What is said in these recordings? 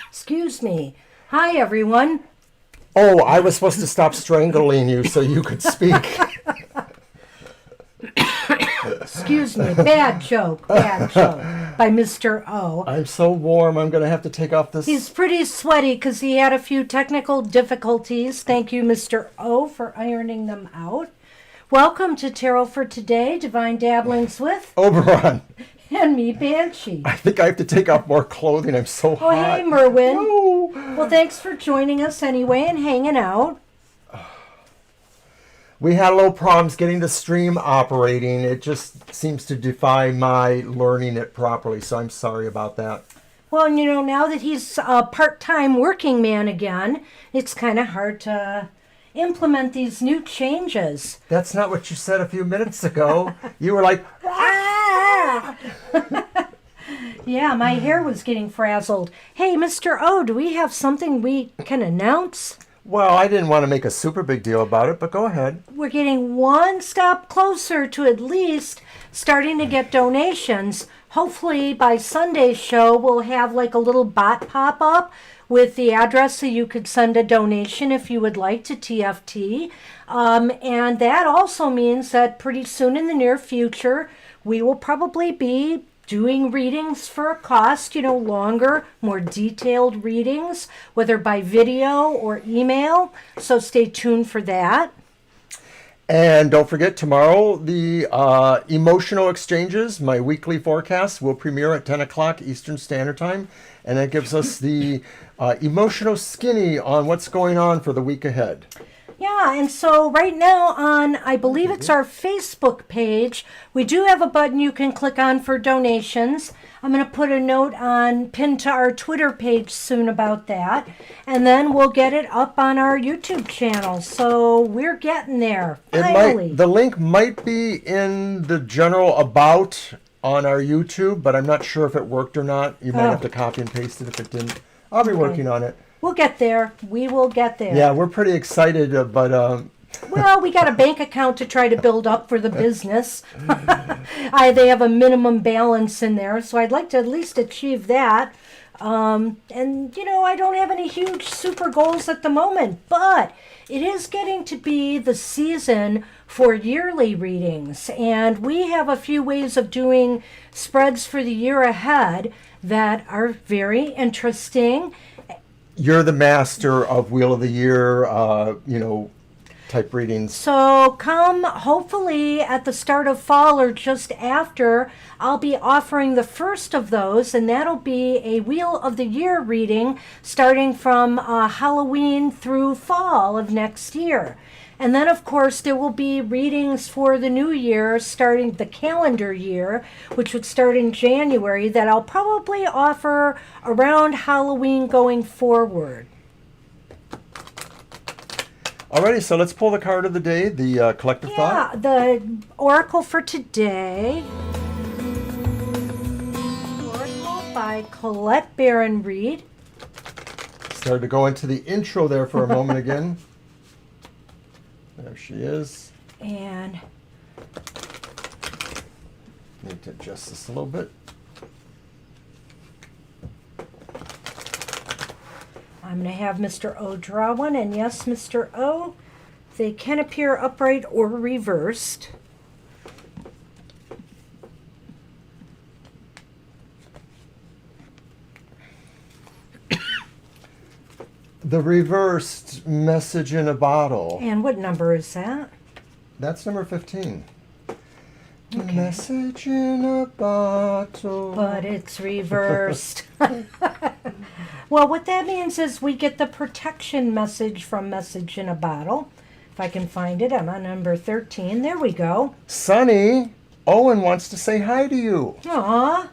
Excuse me. Hi, everyone. Oh, I was supposed to stop strangling you so you could speak. Excuse me. Bad joke by Mr. O. I'm so warm, I'm going to have to take off this. He's pretty sweaty because he had a few technical difficulties. Thank you, Mr. O, for ironing them out. Welcome to Tarot for Today, Divine Dabblings with Oberon. and me, Banshee. I think I have to take off more clothing. I'm so Oh, hot. hey, Merwin. No. Well, thanks for joining us anyway and hanging out. We had a little problems getting the stream operating. It just seems to defy my learning it properly, so I'm sorry about that. Well, you know, now that he's a part-time working man again, it's kind of hard to implement these new changes. That's not what you said a few minutes ago. You were like, Ah! Yeah, my hair was getting frazzled. Hey, Mr. O, do we have something we can announce? well, I didn't want to make a super big deal about it, but go ahead. We're getting one step closer to at least starting to get donations. Hopefully by Sunday's show, we'll have like a little bot pop up with the address so you could send a donation if you would like to TFT. And that also means that pretty soon in the near future, we will probably be doing readings for a cost, you know, longer, more detailed readings, whether by video or email. So stay tuned for that. And don't forget, tomorrow, the Emotional Exchanges, my weekly forecast, will premiere at 10 o'clock Eastern Standard Time. And that gives us the emotional skinny on what's going on for the week ahead. Yeah, and so right now on, I believe it's our Facebook page, we do have a button you can click on for donations. I'm going to put a note on pinned to our Twitter page soon about that. And then we'll get it up on our YouTube channel. So we're getting there, finally. The link might be in the general about on our YouTube, but I'm not sure if it worked or not. You might have to copy and paste it if it didn't. I'll be working on it. We'll get there. We will get there. Yeah, we're pretty excited, but... Well, we got a bank account to try to build up for the business. They have a minimum balance in there, so I'd like to at least achieve that. And, you know, I don't have any huge super goals at the moment, but it is getting to be the season for yearly readings. And we have a few ways of doing spreads for the year ahead that are very interesting. You're the master of Wheel of the Year, type readings. So come hopefully at the start of fall or just after, I'll be offering the first of those, and that'll be a Wheel of the Year reading starting from Halloween through fall of next year. And then, of course, there will be readings for the new year, starting the calendar year, which would start in January, that I'll probably offer around Halloween going forward. Alrighty, so let's pull the card of the day, the collective thought. Yeah, the oracle for today. Oracle by Colette Baron Reed. Started to go into the intro there for a moment again. There she is. And need to adjust this a little bit. I'm going to have Mr. O draw one. And yes, Mr. O, they can appear upright or reversed. The reversed message in a bottle. And what number is that? That's number 15. Okay. Message in a bottle. But it's reversed. Well, what that means is we get the protection message from Message in a Bottle. If I can find it, I'm on number 13. There we go. Sonny, Owen wants to say hi to you. Aww.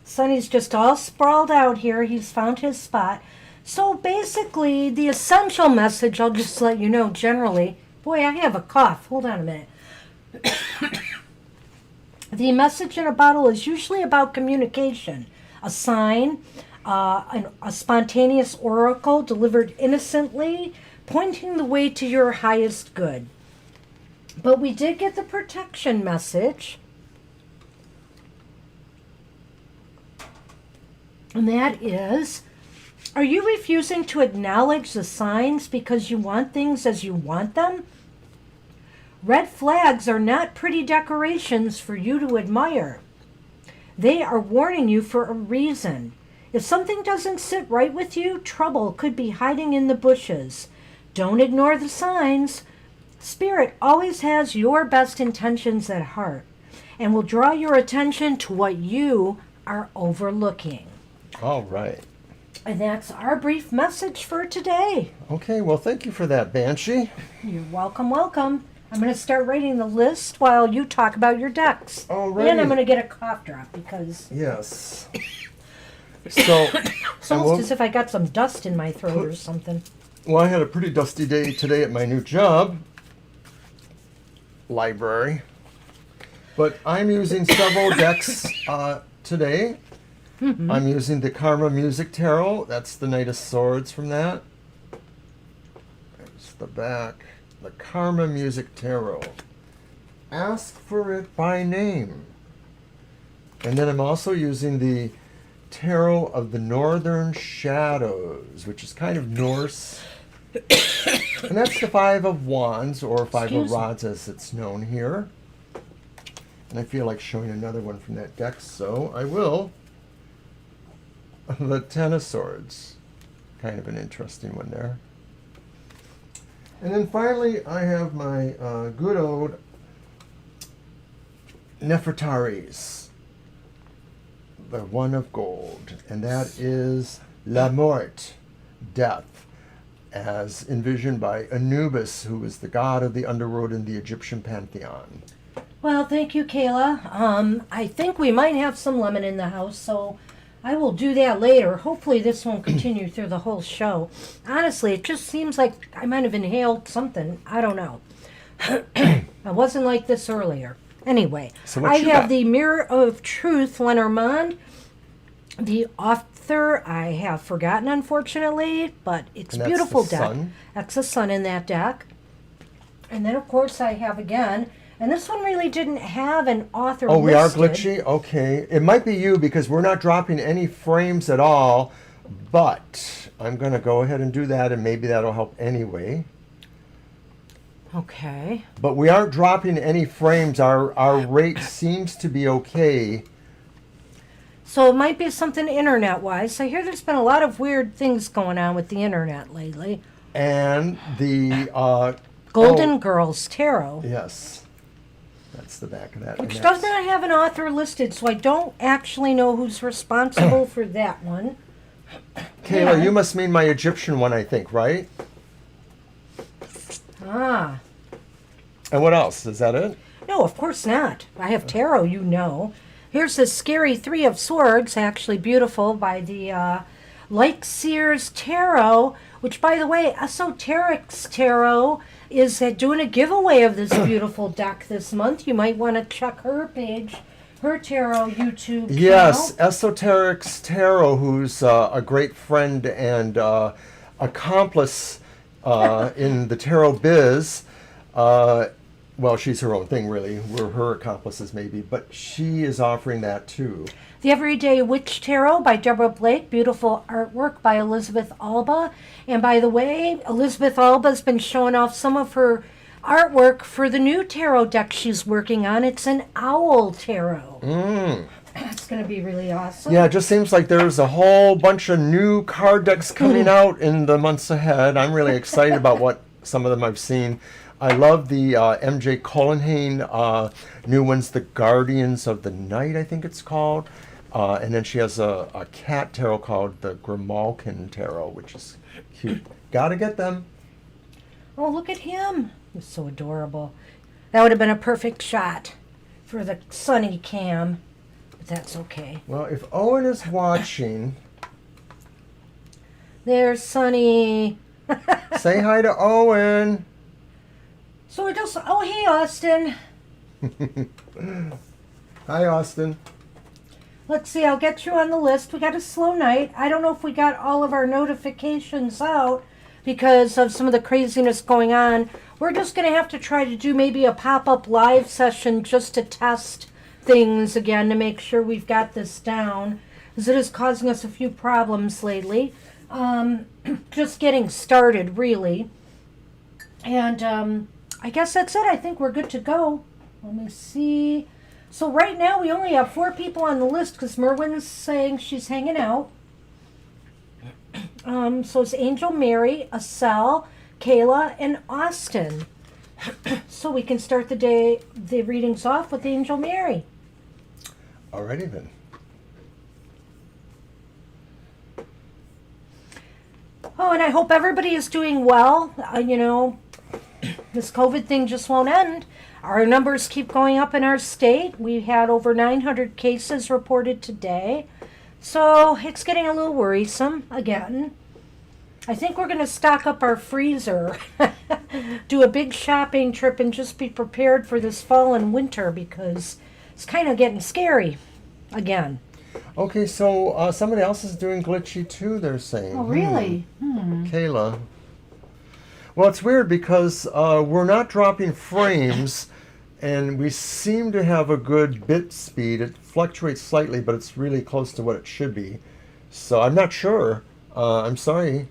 Sonny's just all sprawled out here. He's found his spot. So basically, the essential message, I'll just let you know generally. Boy, I have a cough. Hold on a minute. The message in a bottle is usually about communication, a sign, a spontaneous oracle delivered innocently, pointing the way to your highest good. But we did get the protection message. And that is, are you refusing to acknowledge the signs because you want things as you want them? Red flags are not pretty decorations for you to admire. They are warning you for a reason. If something doesn't sit right with you, trouble could be hiding in the bushes. Don't ignore the signs. Spirit always has your best intentions at heart and will draw your attention to what you are overlooking. All right. And that's our brief message for today. Okay, well, thank you for that, Banshee. You're welcome, welcome. I'm going to start writing the list while you talk about your decks. Alrighty. And I'm going to get a cough drop because Yes. So, it's almost as if I got some dust in my throat or something. well, I had a pretty dusty day today at my new job, library. But I'm using several decks today. Mm-hmm. I'm using the Karma Music Tarot. That's the Knight of Swords from that. There's the back. The Karma Music Tarot. Ask for it by name. And then I'm also using the Tarot of the Northern Shadows, which is kind of Norse. And that's the Five of Wands, or Five of Rods as it's known here. And I feel like showing another one from that deck, so I will. The Ten of Swords. Kind of an interesting one there. And then finally, I have my good old Nefertaris. The One of Gold. And that is La Mort, death, as envisioned by Anubis, who is the god of the underworld in the Egyptian pantheon. Well, thank you, Kayla. I think we might have some lemon in the house, so I will do that later. Hopefully this won't continue through the whole show. Honestly, it just seems like I might have inhaled something. I don't know. I wasn't like this earlier. Anyway, So what I you have got? the Mirror of Truth, Lenormand. The author I have forgotten, unfortunately, but it's And that's beautiful the deck. sun? That's the sun in that deck. And then, of course, I have again, and this one really didn't have an author Oh, we are listed. glitchy? Okay. It might be you because we're not dropping any frames at all, but I'm going to go ahead and do that, and maybe that'll help anyway. Okay. But we aren't dropping any frames. Our rate seems to be okay. So it might be something internet-wise. I hear there's been a lot of weird things going on with the internet lately. And the... Golden Girls Tarot, Yes. That's the back of that. which And does that's- not have an author listed, so I don't actually know who's responsible for that one. Kayla, Yeah. you must mean my Egyptian one, I think, right? Ah. And what else? Is that it? No, of course not. I have tarot, you know. Here's the Scary Three of Swords, actually beautiful, by the Like Sears Tarot, which, by the way, Esoterics Tarot is doing a giveaway of this beautiful deck this month. You might want to check her page, her tarot YouTube channel. Yes, Esoterics Tarot, who's a great friend and accomplice in the tarot biz. Well, she's her own thing, really. We're her accomplices, maybe, but she is offering that too. The Everyday Witch Tarot by Deborah Blake. Beautiful artwork by Elizabeth Alba. And by the way, Elizabeth Alba's been showing off some of her artwork for the new tarot deck she's working on. It's an owl tarot. It's going to be really awesome. Yeah, it just seems like there's a whole bunch of new card decks coming out in the months ahead. I'm really excited about what some of them I've seen. I love the MJ Cullinane new ones, the Guardians of the Night, I think it's called. And then she has a cat tarot called the Grimalkin Tarot, which is cute. Gotta get them. Oh, look at him. He's so adorable. That would have been a perfect shot for the sunny cam. But that's okay. Well, if Owen is watching, There's Sunny. say hi to Owen. So we just... Oh, hey, Austin. Hi, Austin. Let's see, I'll get you on the list. We got a slow night. I don't know if we got all of our notifications out because of some of the craziness going on. We're just going to have to try to do maybe a pop-up live session just to test things again to make sure we've got this down. as it is causing us a few problems lately. Just getting started, really. And I guess that's it. I think we're good to go. Let me see. So right now we only have 4 people on the list because Merwin's saying she's hanging out. So it's Angel Mary, Acel, Kayla, and Austin. So we can start the readings off with Angel Mary. Alrighty then. Oh, and I hope everybody is doing well. This COVID thing just won't end. Our numbers keep going up in our state. We had over 900 cases reported today. So it's getting a little worrisome again. I think we're going to stock up our freezer, do a big shopping trip, and just be prepared for this fall and winter because it's kind of getting scary again. Okay, so somebody else is doing glitchy too, they're saying. Oh, really? Kayla. Well, it's weird because we're not dropping frames and we seem to have a good bit speed. It fluctuates slightly, but it's really close to what it should be. So I'm not sure. I'm sorry.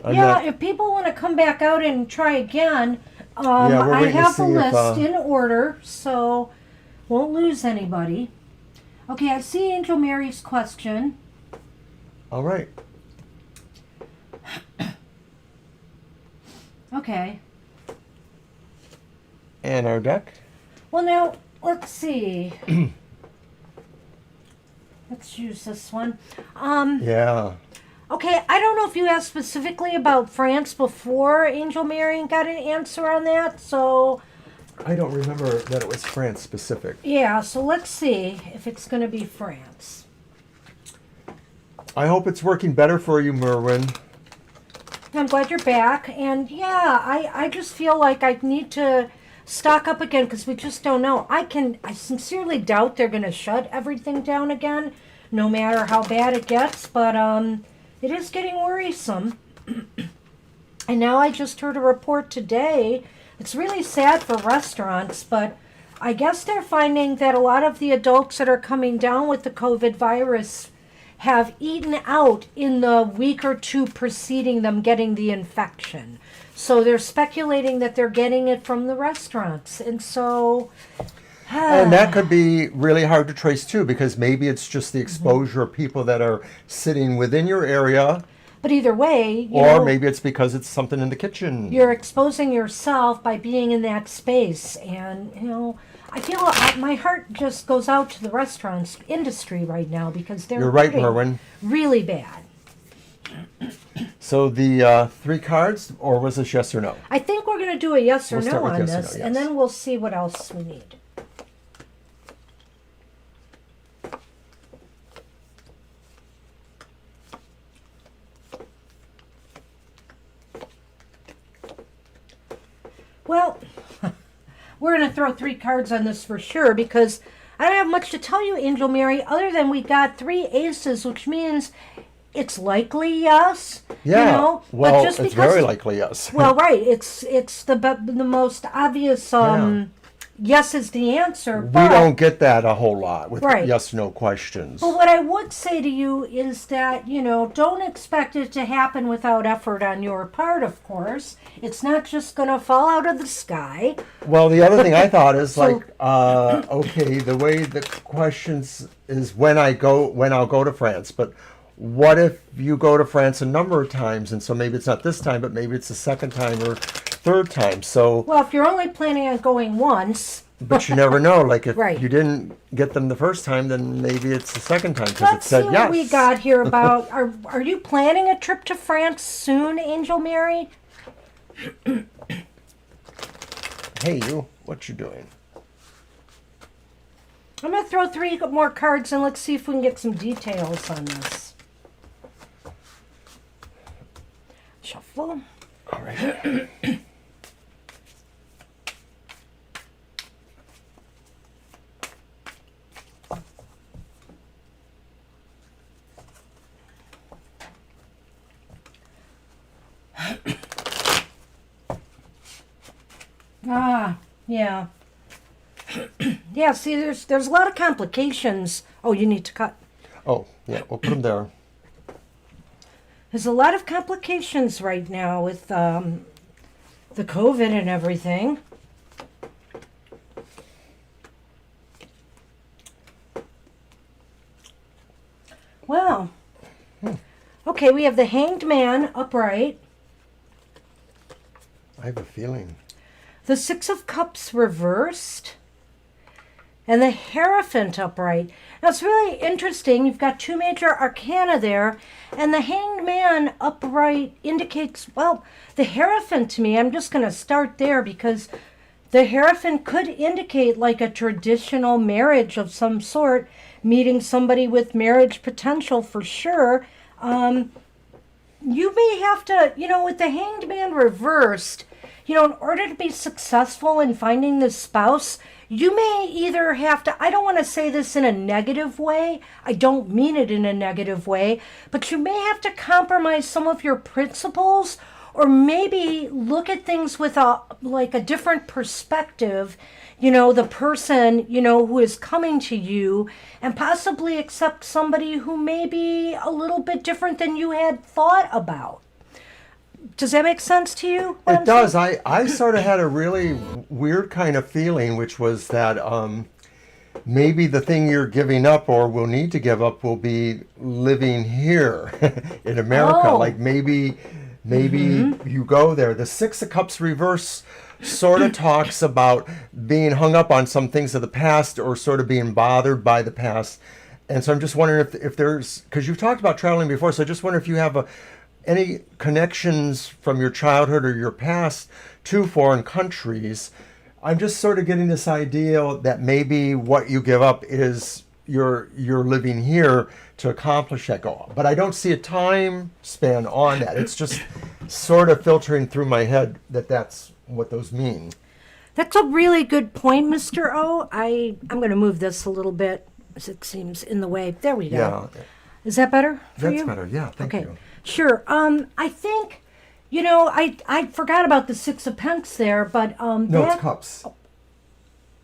If people want to come back out and try again, we're I waiting to have the see if, list in order, so won't lose anybody. Okay, I see Angel Mary's question. All right. Okay. And our deck? Well, now, let's see. Let's use this one. Yeah. Okay, I don't know if you asked specifically about France before Angel Mary and got an answer on that, so... I don't remember that it was France specific. Yeah, so let's see if it's going to be France. I hope it's working better for you, Merwin. I'm glad you're back. And yeah, I just feel like I need to stock up again because we just don't know. I sincerely doubt they're going to shut everything down again, no matter how bad it gets. But it is getting worrisome. And now I just heard a report today. It's really sad for restaurants, but I guess they're finding that a lot of the adults that are coming down with the COVID virus have eaten out in the week or 2 preceding them getting the infection. So they're speculating that they're getting it from the restaurants. And so... And that could be really hard to trace too, because maybe it's just the exposure of people that are sitting within your area. But either way, or maybe it's because it's something in the kitchen. You're exposing yourself by being in that space. And, I feel my heart just goes out to the restaurants industry right now because they're You're right, Merwin. Really bad. So the 3 cards, or was this yes or no? I think we're going to do a yes or We'll no start with on yes or this, no, yes. and then we'll see what else we need. Well, we're going to throw 3 cards on this for sure because I don't have much to tell you, Angel Mary, other than we got 3 aces, which means it's likely yes. Yeah. Well, but just it's because, very likely yes. Well, right. It's the most obvious yes is the answer. We But, don't get that a whole lot with Right. yes/no questions. But what I would say to you is that, don't expect it to happen without effort on your part, of course. It's not just going to fall out of the sky. Well, the other thing I thought is So- okay, the way the questions is when I'll go to France, but what if you go to France a number of times, and so maybe it's not this time, but maybe it's the second time or third time. So, Well, if you're only planning on going once, but you never know. Like if Right. you didn't get them the first time, then maybe it's the second time because it let's see said what yes. we got here about. Are you planning a trip to France soon, Angel Mary? Hey, you, what you doing? I'm going to throw 3 more cards and let's see if we can get some details on this. Shuffle. All right. Yeah. Yeah, see, there's a lot of complications. Oh, you need to cut. Oh, yeah, we'll put them there. There's a lot of complications right now with the COVID and everything. Well, okay, we have the Hanged Man upright, I have a feeling. the Six of Cups reversed, and the Hierophant upright. Now it's really interesting. You've got two major arcana there, and the Hanged Man upright indicates, well, the Hierophant to me, I'm just going to start there because the Hierophant could indicate like a traditional marriage of some sort, meeting somebody with marriage potential for sure. You may have to, with the Hanged Man reversed, in order to be successful in finding this spouse, you may either have to, I don't want to say this in a negative way, I don't mean it in a negative way, but you may have to compromise some of your principles or maybe look at things with a different perspective, the person, who is coming to you and possibly accept somebody who may be a little bit different than you had thought about. Does that make sense to you? It does. I sort of had a really weird kind of feeling, which was that maybe the thing you're giving up or will need to give up will be living here in America. Oh. Like maybe you go there. The Six of Cups reverse sort of talks about being hung up on some things of the past or sort of being bothered by the past. And so I'm just wondering if there's, because you've talked about traveling before, so I just wonder if you have any connections from your childhood or your past to foreign countries. I'm just sort of getting this idea that maybe what you give up is you're living here to accomplish that goal. But I don't see a time span on that. It's just sort of filtering through my head that that's what those mean. That's a really good point, Mr. O. I'm going to move this a little bit as it seems in the way. There we go. Yeah. Is that better for you? That's better. Yeah, thank Okay. you. Sure. I think, I forgot about the Six of Pentacles there, but No, it's cups.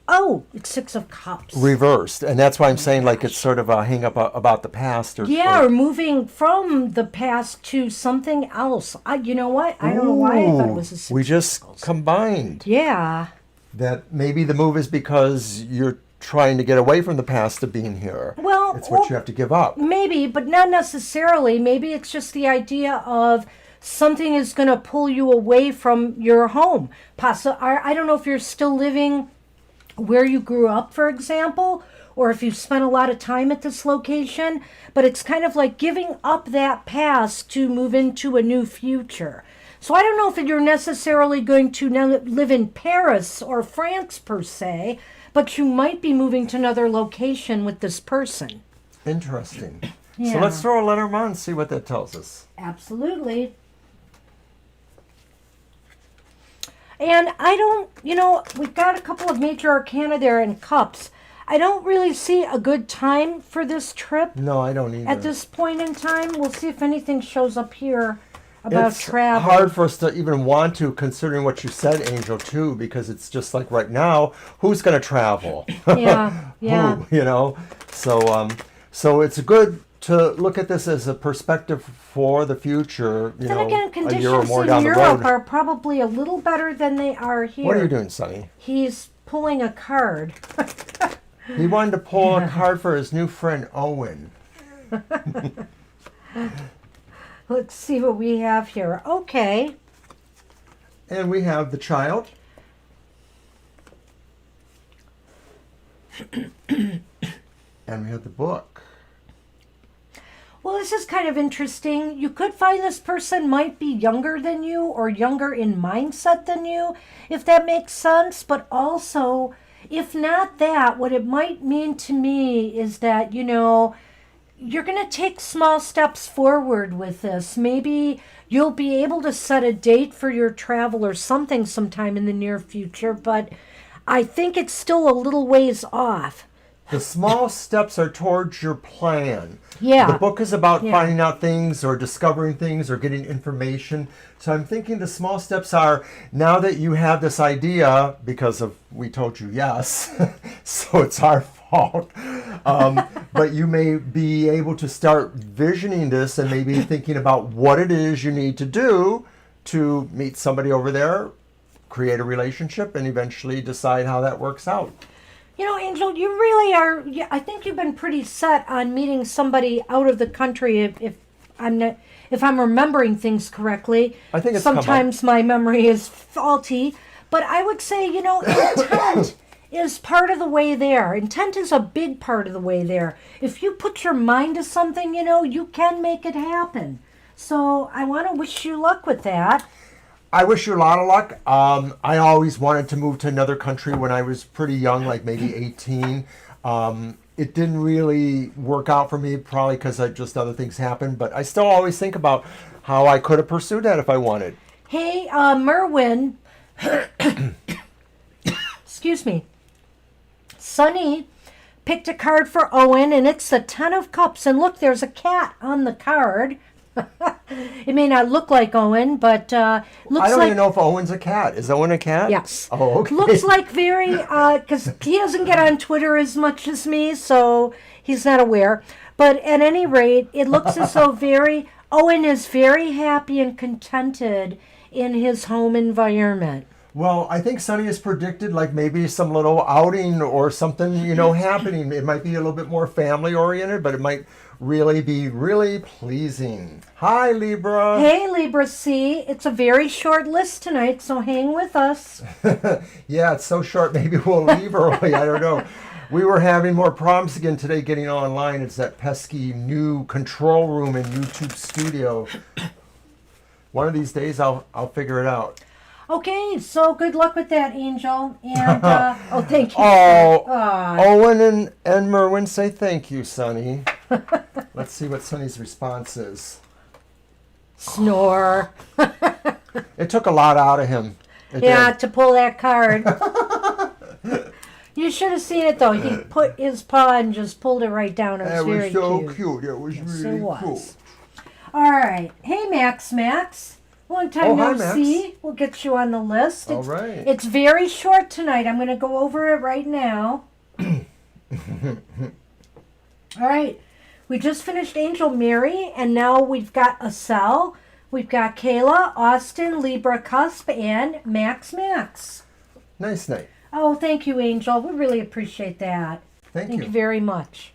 Oh, it's Six of Cups. Reversed. And that's why I'm saying like it's sort of a hang up about the past. Or moving from the past to something else. You know what? I don't know why I thought it was a Six we of just Pentacles. combined. Yeah. That maybe the move is because you're trying to get away from the past to being here. Well, it's what you have to give up. Maybe, but not necessarily. Maybe it's just the idea of something is going to pull you away from your home. I don't know if you're still living where you grew up, for example, or if you've spent a lot of time at this location, but it's kind of like giving up that past to move into a new future. So I don't know if you're necessarily going to now live in Paris or France per se, but you might be moving to another location with this person. Interesting. Yeah. So let's throw a letter on and see what that tells us. Absolutely. And I don't, we've got a couple of major arcana there in cups. I don't really see a good time for this trip No, I don't either. at this point in time. We'll see if anything shows up here about it's travel. hard for us to even want to, considering what you said, Angel, too, because it's just like right now, who's going to travel? Yeah, yeah. Who, So it's good to look at this as a perspective for the future, Then again, a year or conditions more in down the Europe road. are probably a little better than they are here. What are you doing, Sonny? He's pulling a card. He wanted to pull a card for his new friend, Owen. Let's see what we have here. Okay. And we have the child. And we have the book. Well, this is kind of interesting. You could find this person might be younger than you or younger in mindset than you, if that makes sense. But also, if not that, what it might mean to me is that, you're going to take small steps forward with this. Maybe you'll be able to set a date for your travel or something sometime in the near future, but I think it's still a little ways off. The small steps are towards your plan. Yeah. The book is about Yeah. finding out things or discovering things or getting information. So I'm thinking the small steps are, now that you have this idea, because of we told you yes, so it's our fault fault. But you may be able to start visioning this and maybe thinking about what it is you need to do to meet somebody over there, create a relationship, and eventually decide how that works out. You know, Angel, you really are. Yeah, I think you've been pretty set on meeting somebody out of the country. If I'm remembering things correctly, I think it's sometimes my memory is faulty. But I would say, you know, intent is part of the way there. Intent is a big part of the way there. If you put your mind to something, you know, you can make it happen. So I want to wish you luck with that. I wish you a lot of luck. I always wanted to move to another country when I was pretty young, like maybe 18. It didn't really work out for me, probably because just other things happened. But I still always think about how I could have pursued that if I wanted. Hey, Merwin. Excuse me. Sonny picked a card for Owen, and it's the Ten of Cups. And look, there's a cat on the card. It may not look like Owen, but looks I don't like... even know if Owen's a cat. Is Owen a cat? Yes. Oh, okay. Looks like very... because he doesn't get on Twitter as much as me, so he's not aware. But at any rate, it looks as though Owen is very happy and contented in his home environment. Well, I think Sonny has predicted like maybe some little outing or something, happening. It might be a little bit more family oriented, but it might really be really pleasing. Hi, Libra. Hey, Libra C. It's a very short list tonight, so hang with us. Yeah, it's so short, maybe we'll leave early. I don't know. We were having more problems again today getting online. It's that pesky new control room in YouTube Studio. One of these days, I'll figure it out. Okay, so good luck with that, Angel. And, thank you. Owen and Merwin say thank you, Sonny. Let's see what Sonny's response is. Snore. It took a lot out of him. To pull that card. You should have seen it, though. He put his paw and just pulled it right down. It was very cute. It was really cool. All right. Hey, Max. Long time no Max. see. We'll get you on the list. All right. It's very short tonight. I'm going to go over it right now. All right. We just finished Angel Mary, and now we've got Acel. We've got Kayla, Austin, Libra Cusp, and Max. Nice night. Oh, thank you, Angel. We really appreciate that. Thank you very much.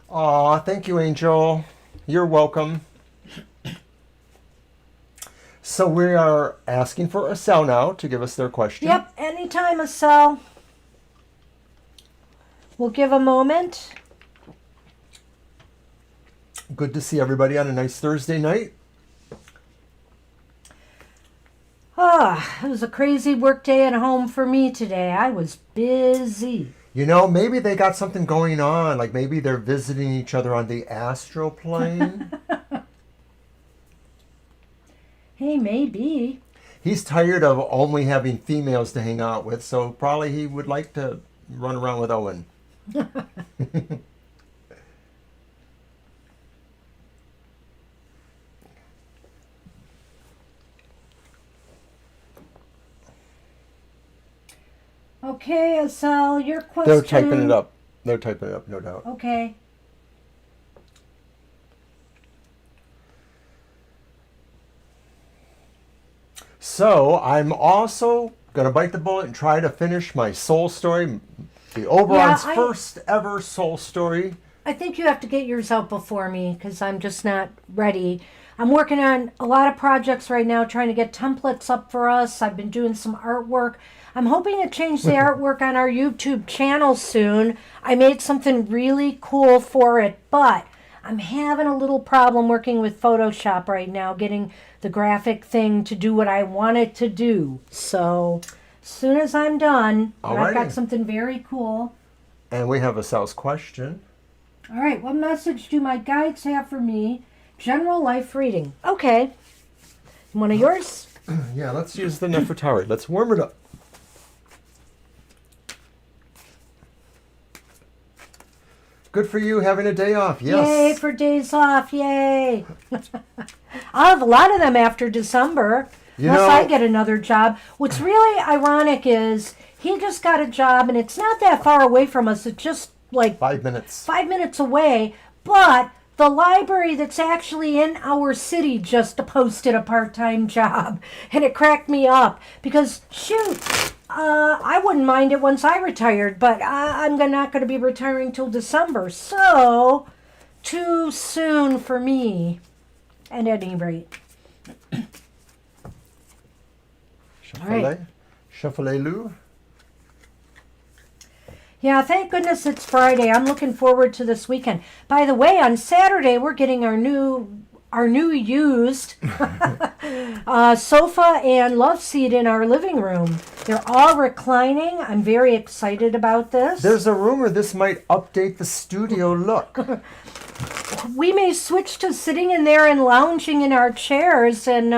Aw, thank you, Angel. You're welcome. So we are asking for Acel now to give us their question. Yep, anytime, Acel. We'll give a moment. Good to see everybody on a nice Thursday night. It was a crazy work day at home for me today. I was busy. Maybe they got something going on. Like maybe they're visiting each other on the astral plane. Hey, maybe. He's tired of only having females to hang out with, so probably he would like to run around with Owen. Okay, Acel, your question. They're typing it up, no doubt. Okay. So I'm also going to bite the bullet and try to finish my soul story, the Oberon's first ever soul story. I think you have to get yours out before me because I'm just not ready. I'm working on a lot of projects right now, trying to get templates up for us. I've been doing some artwork. I'm hoping to change the artwork on our YouTube channel soon. I made something really cool for it, but I'm having a little problem working with Photoshop right now, getting the graphic thing to do what I want it to do. So as soon as I'm done, I've got something very cool. And we have Acel's question. All right, what message do my guides have for me? General life reading. Okay. One of yours? Yeah, let's use the Nefertari. Let's warm it up. Good for you having a day off. Yes. Yay for days off. Yay. I'll have a lot of them after December. Unless I get another job. What's really ironic is he just got a job, and it's not that far away from us. It's just like 5 minutes. 5 minutes away. But the library that's actually in our city just posted a part-time job, and it cracked me up because shoot, I wouldn't mind it once I retired, but I'm not going to be retiring till December, so too soon for me. At any rate. Shuffle, shuffle-loo. Yeah, thank goodness it's Friday. I'm looking forward to this weekend. By the way, on Saturday we're getting our new used sofa and love seat in our living room. They're all reclining. I'm very excited about this. There's a rumor this might update the studio look. We may switch to sitting in there and lounging in our chairs, and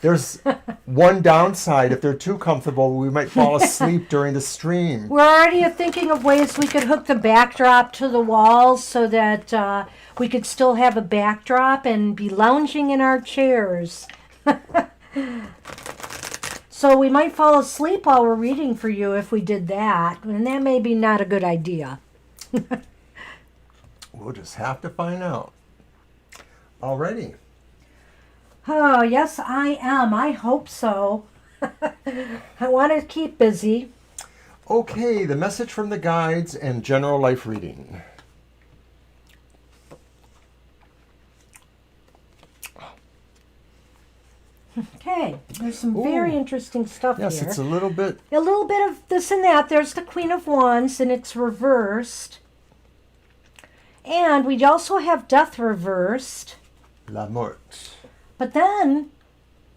There's one downside. If they're too comfortable, we might fall asleep during the stream. we're already thinking of ways we could hook the backdrop to the walls so that we could still have a backdrop and be lounging in our chairs. So we might fall asleep while we're reading for you if we did that, and that may be not a good idea. We'll just have to find out. Alrighty. Oh, yes, I am. I hope so. I want to keep busy. Okay, the message from the guides and general life reading. Okay, there's some very Ooh. interesting stuff Yes, here. it's a little bit. A little bit of this and that. There's the Queen of Wands, and it's reversed. And we also have Death reversed. La Mort. But then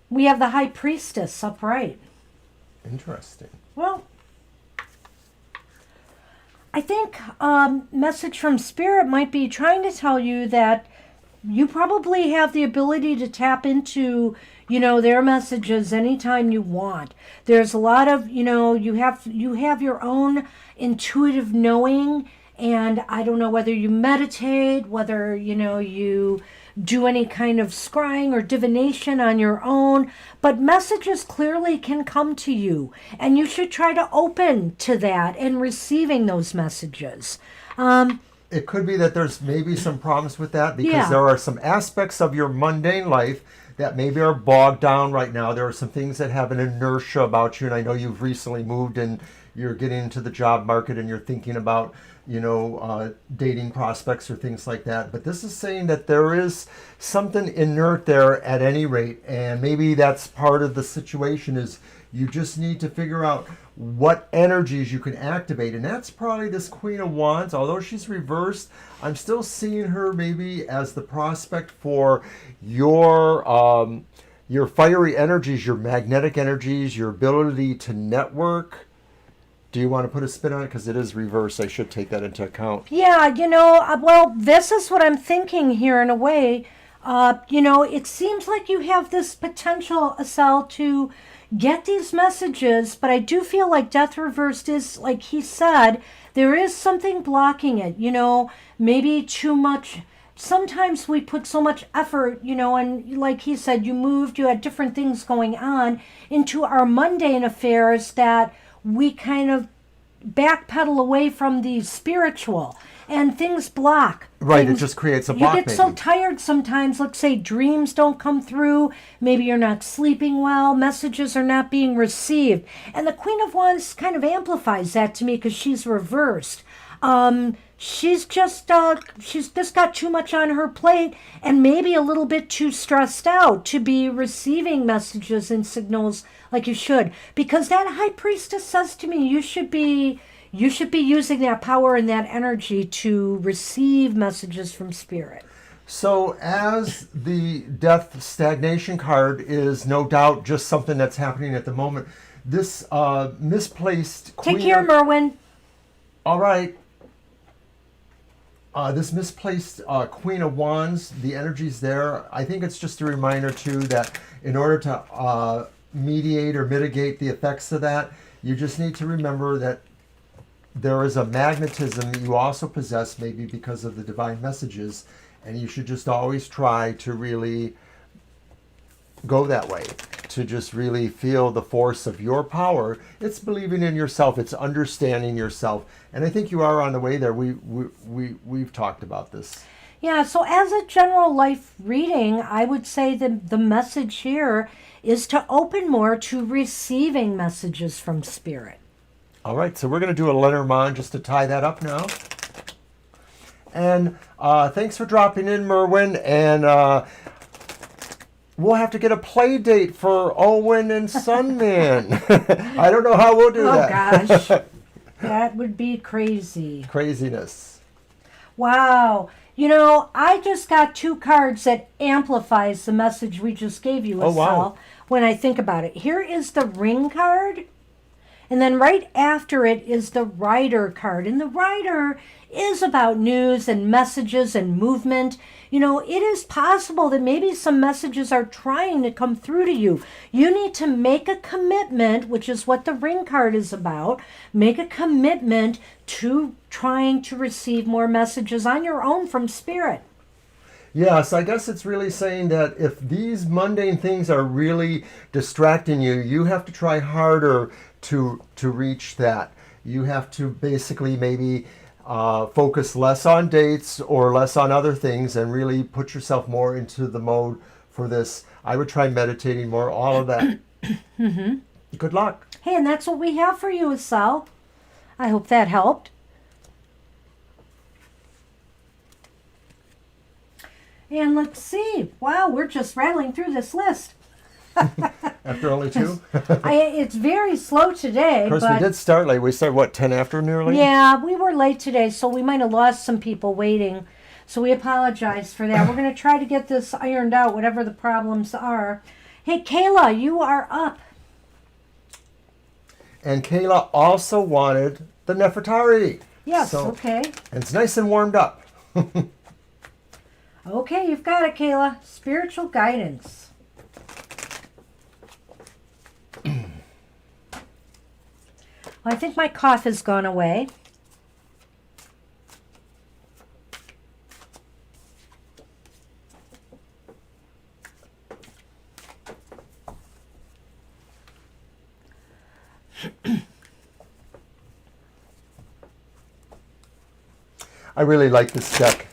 we have the High Priestess upright. Interesting. Well, I think message from Spirit might be trying to tell you that you probably have the ability to tap into, their messages anytime you want. There's a lot of, you have your own intuitive knowing, and I don't know whether you meditate, whether, you do any kind of scrying or divination on your own, but messages clearly can come to you, and you should try to open to that and receiving those messages. It could be that there's maybe some problems with that because Yeah. there are some aspects of your mundane life that maybe are bogged down right now. There are some things that have an inertia about you, and I know you've recently moved and you're getting into the job market and you're thinking about, dating prospects or things like that. But this is saying that there is something inert there at any rate, and maybe that's part of the situation is you just need to figure out what energies you can activate, and that's probably this Queen of Wands. Although she's reversed, I'm still seeing her maybe as the prospect for your fiery energies, your magnetic energies, your ability to network. Do you want to put a spin on it? Because it is reversed. I should take that into account. Yeah, well, this is what I'm thinking here in a way. It seems like you have this potential, Asel, to get these messages, but I do feel like Death Reversed is, like he said, there is something blocking it, maybe too much. Sometimes we put so much effort, and like he said, you moved, you had different things going on into our mundane affairs that we kind of backpedal away from the spiritual, and things block. Right, Things- it just creates a block. You get so tired sometimes. Let's say dreams don't come through. Maybe you're not sleeping well. Messages are not being received. And the Queen of Wands kind of amplifies that to me because she's reversed. She's just got too much on her plate and maybe a little bit too stressed out to be receiving messages and signals like you should. Because that High Priestess says to me, you should be using that power and that energy to receive messages from Spirit. So as the Death Stagnation card is no doubt just something that's happening at the moment, this misplaced Queen Take care, of- Merwin. All right. This misplaced Queen of Wands, the energy's there. I think it's just a reminder, too, that in order to mediate or mitigate the effects of that, you just need to remember that there is a magnetism you also possess, maybe because of the divine messages, and you should just always try to really go that way, to just really feel the force of your power. It's believing in yourself. It's understanding yourself. And I think you are on the way there. We've talked about this. Yeah, so as a general life reading, I would say the message here is to open more to receiving messages from Spirit. All right, so we're going to do a Lenormand just to tie that up now. And thanks for dropping in, Merwin. And we'll have to get a play date for Owen and Sunman. I don't know how we'll do that. Oh, gosh. That would be crazy. Craziness. Wow. You know, I just got 2 cards that amplifies the message we just gave you, Oh, Estelle, wow. when I think about it. Here is the Ring card. And then right after it is the Rider card. And the Rider is about news and messages and movement. You know, it is possible that maybe some messages are trying to come through to you. You need to make a commitment, which is what the Ring card is about. Make a commitment to trying to receive more messages on your own from Spirit. Yes, I guess it's really saying that if these mundane things are really distracting you, you have to try harder to reach that. You have to basically maybe focus less on dates or less on other things and really put yourself more into the mode for this. I would try meditating more, all of that. Mm-hmm. Good luck. Hey, and that's what we have for you, Estelle. I hope that helped. And let's see. Wow, we're just rattling through this list. After only 2? It's very slow today. Of course, but we did start late. We started, what, 10 after nearly? yeah, we were late today, so we might have lost some people waiting. So we apologize for that. We're going to try to get this ironed out, whatever the problems are. Hey, Kayla, you are up. And Kayla also wanted the Nefertari. Yes, So- okay. And it's nice and warmed up. Okay, you've got it, Kayla. Spiritual guidance. Well, I think my cough has gone away. I really like this deck.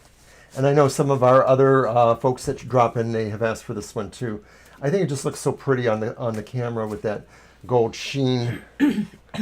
And I know some of our other folks that drop in, they have asked for this one too. I think it just looks so pretty on the camera with that gold sheen.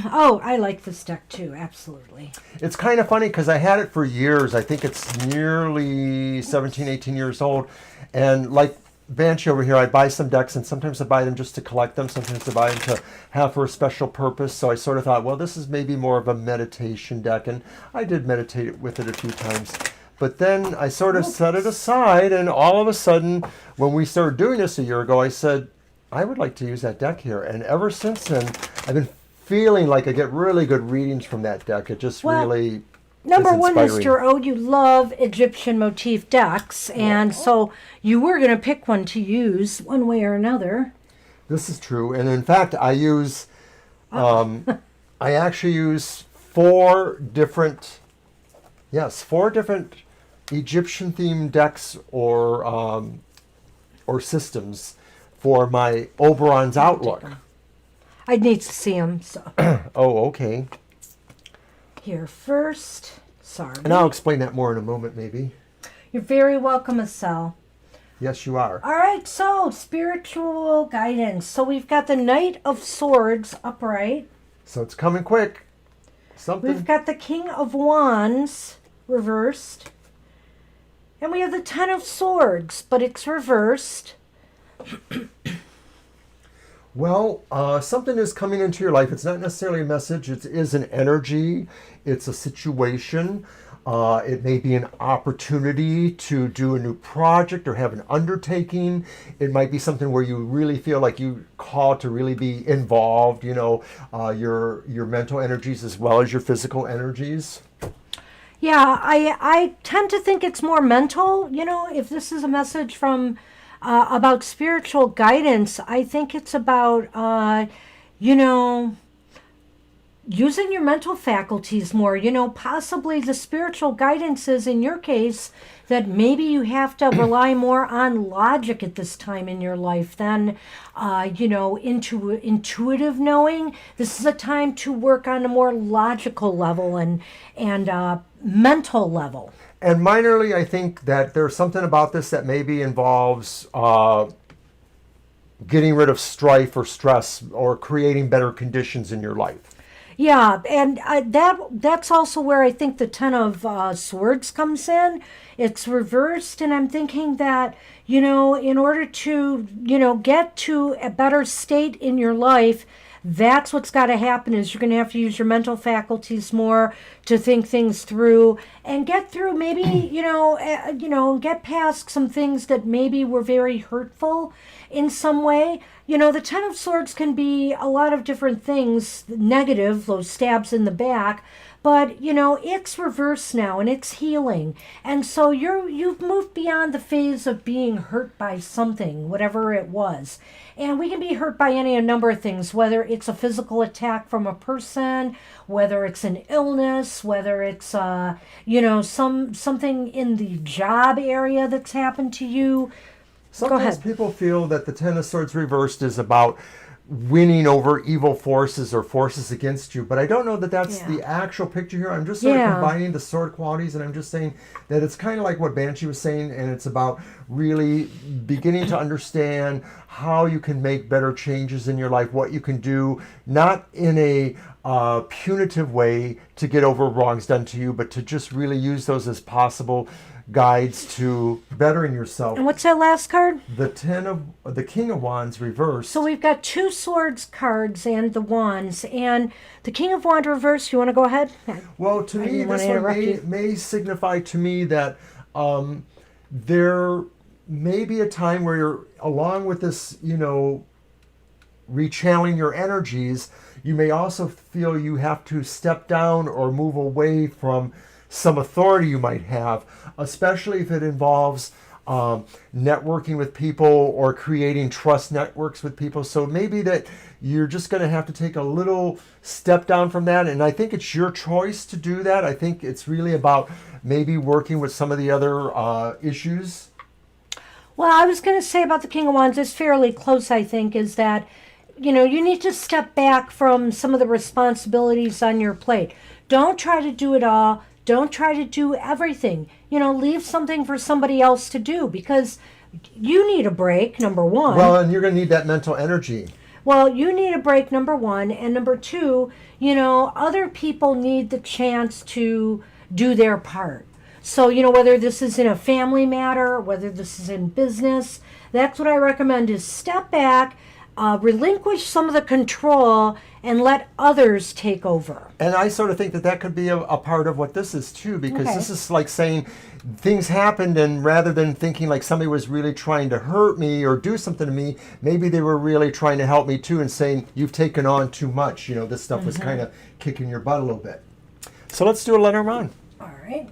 Oh, I like this deck too, absolutely. It's kind of funny because I had it for years. I think it's nearly 17, 18 years old. And like Banshee over here, I buy some decks and sometimes I buy them just to collect them. Sometimes I buy them to have for a special purpose. So I sort of thought, well, this is maybe more of a meditation deck. And I did meditate with it a few times. But then I sort of set it aside, and all of a sudden, when we started doing this a year ago, I said, I would like to use that deck here. And ever since then, I've been feeling like I get really good readings from that deck. It just really Number is one, inspiring. Mr. O, you love Egyptian motif decks, and so you were going to pick one to use one way or another. This is true. And in fact, I use, I actually use 4 different Egyptian themed decks or systems for my Oberon's Outlook. I'd need to see them. So Oh, okay. here first. Sorry. And I'll explain that more in a moment, maybe. You're very welcome, Estelle. Yes, you are. All right, so spiritual guidance. So we've got the Knight of Swords upright. So it's coming quick. Something. We've got the King of Wands reversed. And we have the Ten of Swords, but it's reversed. Well, something is coming into your life. It's not necessarily a message. It is an energy. It's a situation. It may be an opportunity to do a new project or have an undertaking. It might be something where you really feel like you call to really be involved, your mental energies as well as your physical energies. Yeah, I tend to think it's more mental. If this is a message from about spiritual guidance, I think it's about, using your mental faculties more, possibly the spiritual guidances in your case that maybe you have to rely more on logic at this time in your life than, intuitive knowing. This is a time to work on a more logical level and mental level. And minorly, I think that there's something about this that maybe involves getting rid of strife or stress or creating better conditions in your life. Yeah, and that's also where I think the Ten of Swords comes in. It's reversed, and I'm thinking that, in order to, get to a better state in your life, that's what's got to happen is you're going to have to use your mental faculties more to think things through and get through maybe, get past some things that maybe were very hurtful in some way. The Ten of Swords can be a lot of different things, negative, those stabs in the back, but it's reversed now and it's healing. And so you've moved beyond the phase of being hurt by something, whatever it was. And we can be hurt by a number of things, whether it's a physical attack from a person, whether it's an illness, whether it's something in the job area that's happened to you. Sometimes people feel that the Ten of Swords reversed is about winning over evil forces or forces against you, but I don't know that that's the actual picture here. I'm just sort of combining the sword qualities, and I'm just saying that it's kind of like what Banshee was saying, and it's about really beginning to understand how you can make better changes in your life, what you can do, not in a punitive way to get over wrongs done to you, but to just really use those as possible guides to bettering yourself. And what's that last card? The King of Wands reversed. So we've got two swords cards and the wands, and the King of Wands reversed. You want to go ahead? Well, to me, this one may signify to me that there may be a time where you're, along with this, rechanneling your energies, you may also feel you have to step down or move away from some authority you might have, especially if it involves networking with people or creating trust networks with people. So maybe that you're just going to have to take a little step down from that. And I think it's your choice to do that. I think it's really about maybe working with some of the other issues. Well, I was going to say about the King of Wands, it's fairly close, I think, is that, you need to step back from some of the responsibilities on your plate. Don't try to do it all. Don't try to do everything. Leave something for somebody else to do because you need a break, number one. Well, and you're going to need that mental energy. Well, you need a break, number one. And number two, other people need the chance to do their part. So, whether this is in a family matter, whether this is in business, that's what I recommend is step back, relinquish some of the control and let others take over. And I sort of think that could be a part of what this is too, because this is like saying things happened, and rather than thinking like somebody was really trying to hurt me or do something to me, maybe they were really trying to help me too, and saying you've taken on too much. This stuff was kind of kicking your butt a little bit. So let's do a Lenormand. All right.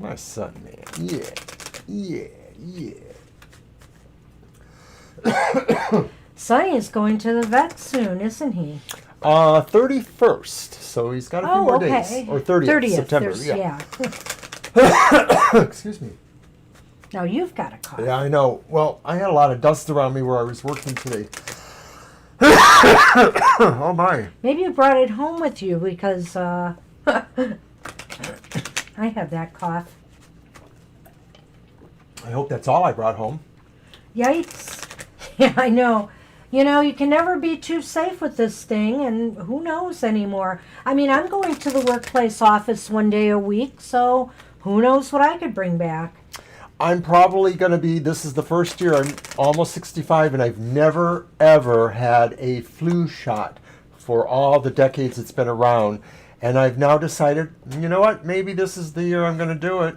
My son, man. Yeah. Sonny is going to the vet soon, isn't he? 31st. So he's got a few more days. Or 30th September. Yeah. Excuse me. Now you've got a cough. Yeah, I know. Well, I had a lot of dust around me where I was working today. Oh my. Maybe you brought it home with you because I have that cough. I hope that's all I brought home. Yikes. Yeah, I know. You can never be too safe with this thing, and who knows anymore. I mean, I'm going to the workplace office one day a week, so who knows what I could bring back. I'm probably going to be, this is the first year, I'm almost 65, and I've never, ever had a flu shot for all the decades it's been around. And I've now decided, you know what, maybe this is the year I'm going to do it.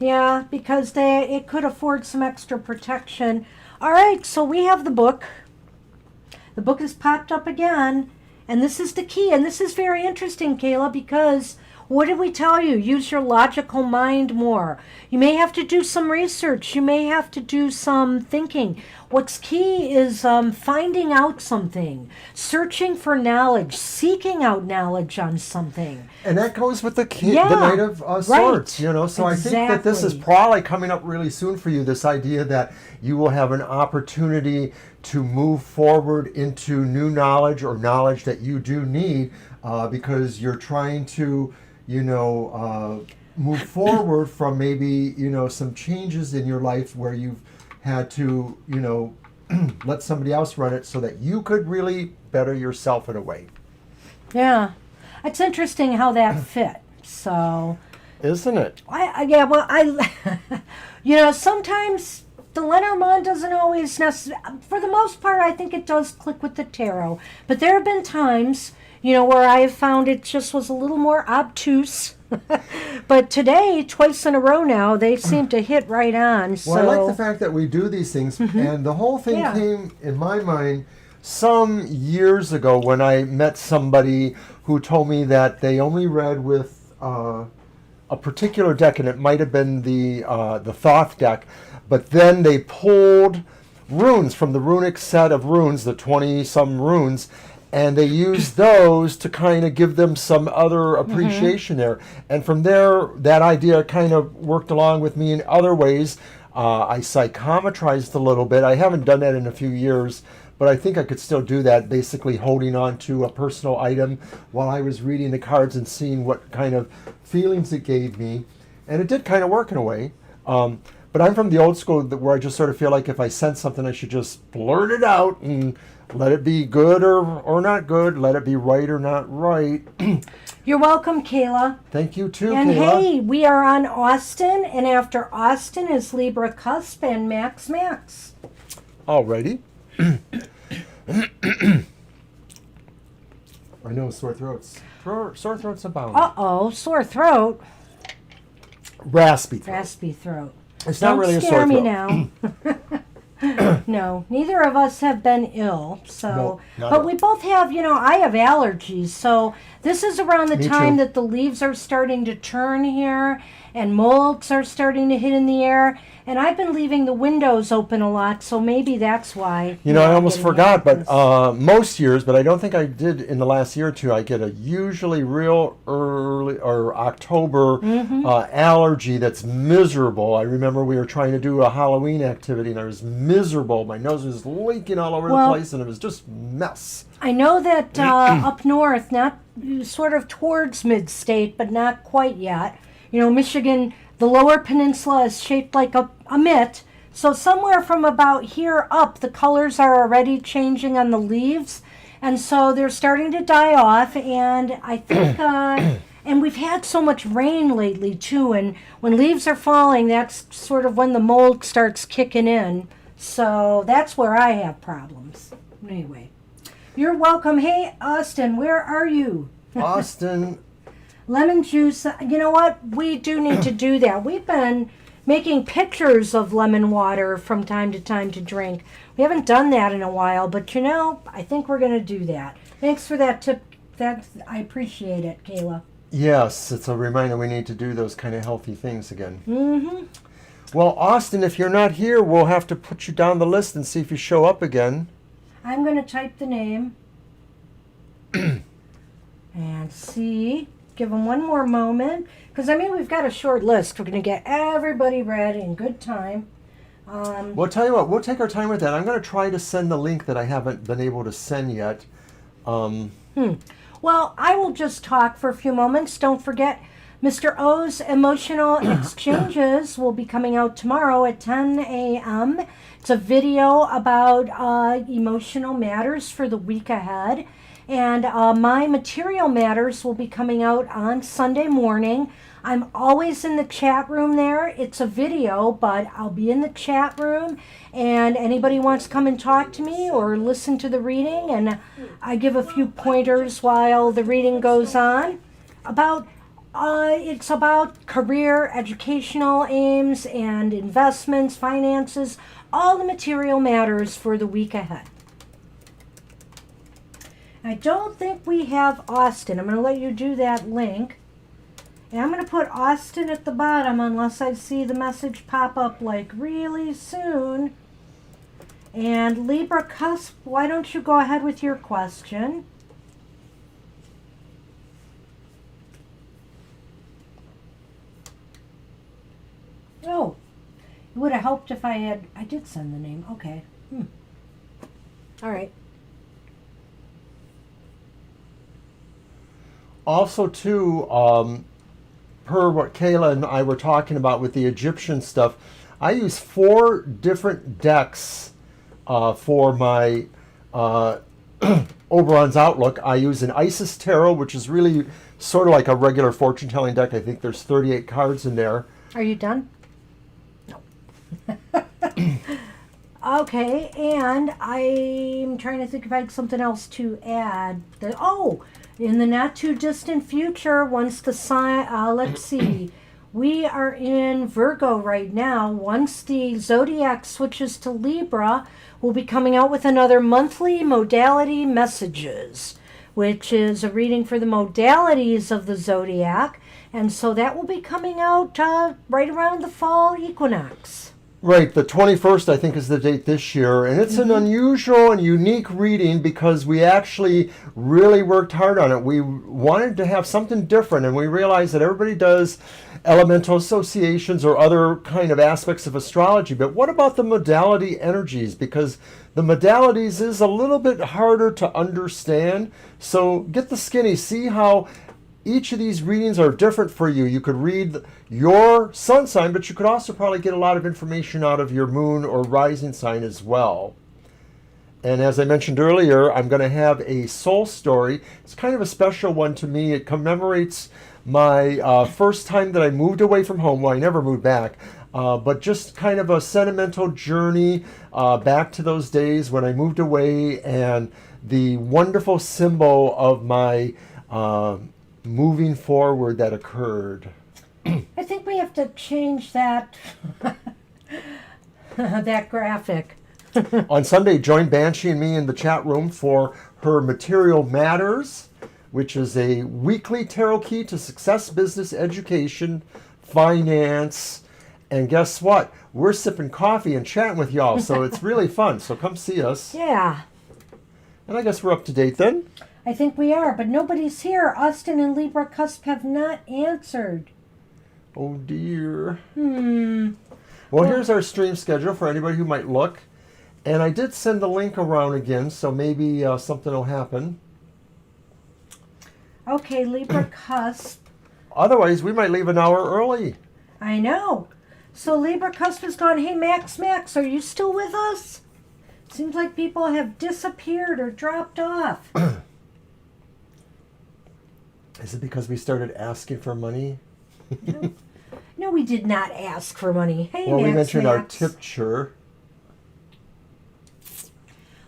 Yeah, because it could afford some extra protection. All right, so we have the book. The book has popped up again, and this is the key. And this is very interesting, Kayla, because What did we tell you? Use your logical mind more. You may have to do some research. You may have to do some thinking. What's key is finding out something, searching for knowledge, seeking out knowledge on something. And that goes with the Yeah, Knight of Swords, right. So I think that this is Exactly. probably coming up really soon for you, this idea that you will have an opportunity to move forward into new knowledge or knowledge that you do need because you're trying to, move forward from maybe, some changes in your life where you've had to, let somebody else run it so that you could really better yourself in a way. Yeah. It's interesting how that fit. So, Isn't it? Sometimes the Lenormand doesn't always necessarily, for the most part, I think it does click with the tarot. But there have been times, where I have found it just was a little more obtuse. But today, twice in a row now, they seem to hit right on. So. Well, I like the fact that we do these things, and the whole thing came, in my mind, some years ago when I met somebody who told me that they only read with a particular deck, and it might have been the Thoth deck, but then they pulled runes from the runic set of runes, the 20-some runes, and they used those to kind of give them some other appreciation there. And from there, that idea kind of worked along with me in other ways. I psychometrized a little bit. I haven't done that in a few years, but I think I could still do that, basically holding on to a personal item while I was reading the cards and seeing what kind of feelings it gave me. And it did kind of work in a way. But I'm from the old school where I just sort of feel like if I sense something, I should just blurt it out and let it be good or not good. Let it be right or not right. You're welcome, Kayla. Thank you too, And Kayla. hey, we are on Austin, and after Austin is Libra Cusp and Max. Alrighty. I know, sore throats. Sore throats abound. Uh-oh, sore throat. Raspy throat. Raspy throat. It's not Don't really a scare sore me throat. now. No, neither of us have been ill. So, No, not but ill. we both have, I have allergies. So this is around the Me time too. that the leaves are starting to turn here and molds are starting to hit in the air. And I've been leaving the windows open a lot, so maybe that's why. I I'm almost getting forgot, but allergies. most years, but I don't think I did in the last year or two, I get a usually real early or October allergy that's miserable. I remember we were trying to do a Halloween activity and I was miserable. My nose was leaking all over the place and it was just mess. I know that up north, not sort of towards mid-state, but not quite yet. Michigan, the lower peninsula is shaped like a mitt. So somewhere from about here up, the colors are already changing on the leaves. And so they're starting to die off. And I think, and we've had so much rain lately too. And when leaves are falling, that's sort of when the mold starts kicking in. So that's where I have problems. Anyway, you're welcome. Hey, Austin, where are you? Austin, Lemon juice, you know what? We do need to do that. We've been making pictures of lemon water from time to time to drink. We haven't done that in a while, but I think we're going to do that. Thanks for that tip. I appreciate it, Kayla. yes, it's a reminder we need to do those kind of healthy things again. Mm-hmm. Well, Austin, if you're not here, we'll have to put you down the list and see if you show up again. I'm going to type the name and see. Give them one more moment. Because, we've got a short list. We're going to get everybody ready in good time. Well, tell you what, we'll take our time with that. I'm going to try to send the link that I haven't been able to send yet. Well, I will just talk for a few moments. Don't forget, Mr. O's Emotional Exchanges will be coming out tomorrow at 10 a.m. It's a video about emotional matters for the week ahead. And my material matters will be coming out on Sunday morning. I'm always in the chat room there. It's a video, but I'll be in the chat room. And anybody wants to come and talk to me or listen to the reading, and I give a few pointers while the reading goes on. It's about career, educational aims, and investments, finances, all the material matters for the week ahead. I don't think we have Austin. I'm going to let you do that link. And I'm going to put Austin at the bottom unless I see the message pop up like really soon. And Libra Cusp, why don't you go ahead with your question? Oh, it would have helped if I did send the name. Okay. All right. Also, too, per what Kayla and I were talking about with the Egyptian stuff, I use 4 different decks for my Oberon's Outlook. I use an Isis Tarot, which is really sort of like a regular fortune telling deck. I think there's 38 cards in there. Are you done? No. Okay, and I'm trying to think if I had something else to add. In the not too distant future, once the sign, let's see, we are in Virgo right now. Once the zodiac switches to Libra, we'll be coming out with another monthly modality messages, which is a reading for the modalities of the zodiac. And so that will be coming out right around the fall equinox. Right, the 21st, I think, is the date this year. And it's an unusual and unique reading because we actually really worked hard on it. We wanted to have something different, and we realized that everybody does elemental associations or other kind of aspects of astrology. But what about the modality energies? Because the modalities is a little bit harder to understand. So get the skinny, see how each of these readings are different for you. You could read your sun sign, but you could also probably get a lot of information out of your moon or rising sign as well. And as I mentioned earlier, I'm going to have a soul story. It's kind of a special one to me. It commemorates my first time that I moved away from home. Well, I never moved back, but just kind of a sentimental journey back to those days when I moved away, and the wonderful symbol of my moving forward that occurred. I think we have to change that that graphic. On Sunday, join Banshee and me in the chat room for her Material Matters, which is a weekly tarot key to success, business, education, finance, and guess what? We're sipping coffee and chatting with y'all, so it's really fun. So come see us. Yeah. And I guess we're up to date then. I think we are, but nobody's here. Austin and Libra Cusp have not answered. Oh dear. Well, here's our stream schedule for anybody who might look. And I did send the link around again, so maybe something will happen. Okay, Libra Cusp. Otherwise, we might leave an hour early. I know. So Libra Cusp has gone, hey, Max, are you still with us? Seems like people have disappeared or dropped off. Is it because we started asking for money? No, we did not ask for money. Hey, well, Max, we mentioned our tip chur.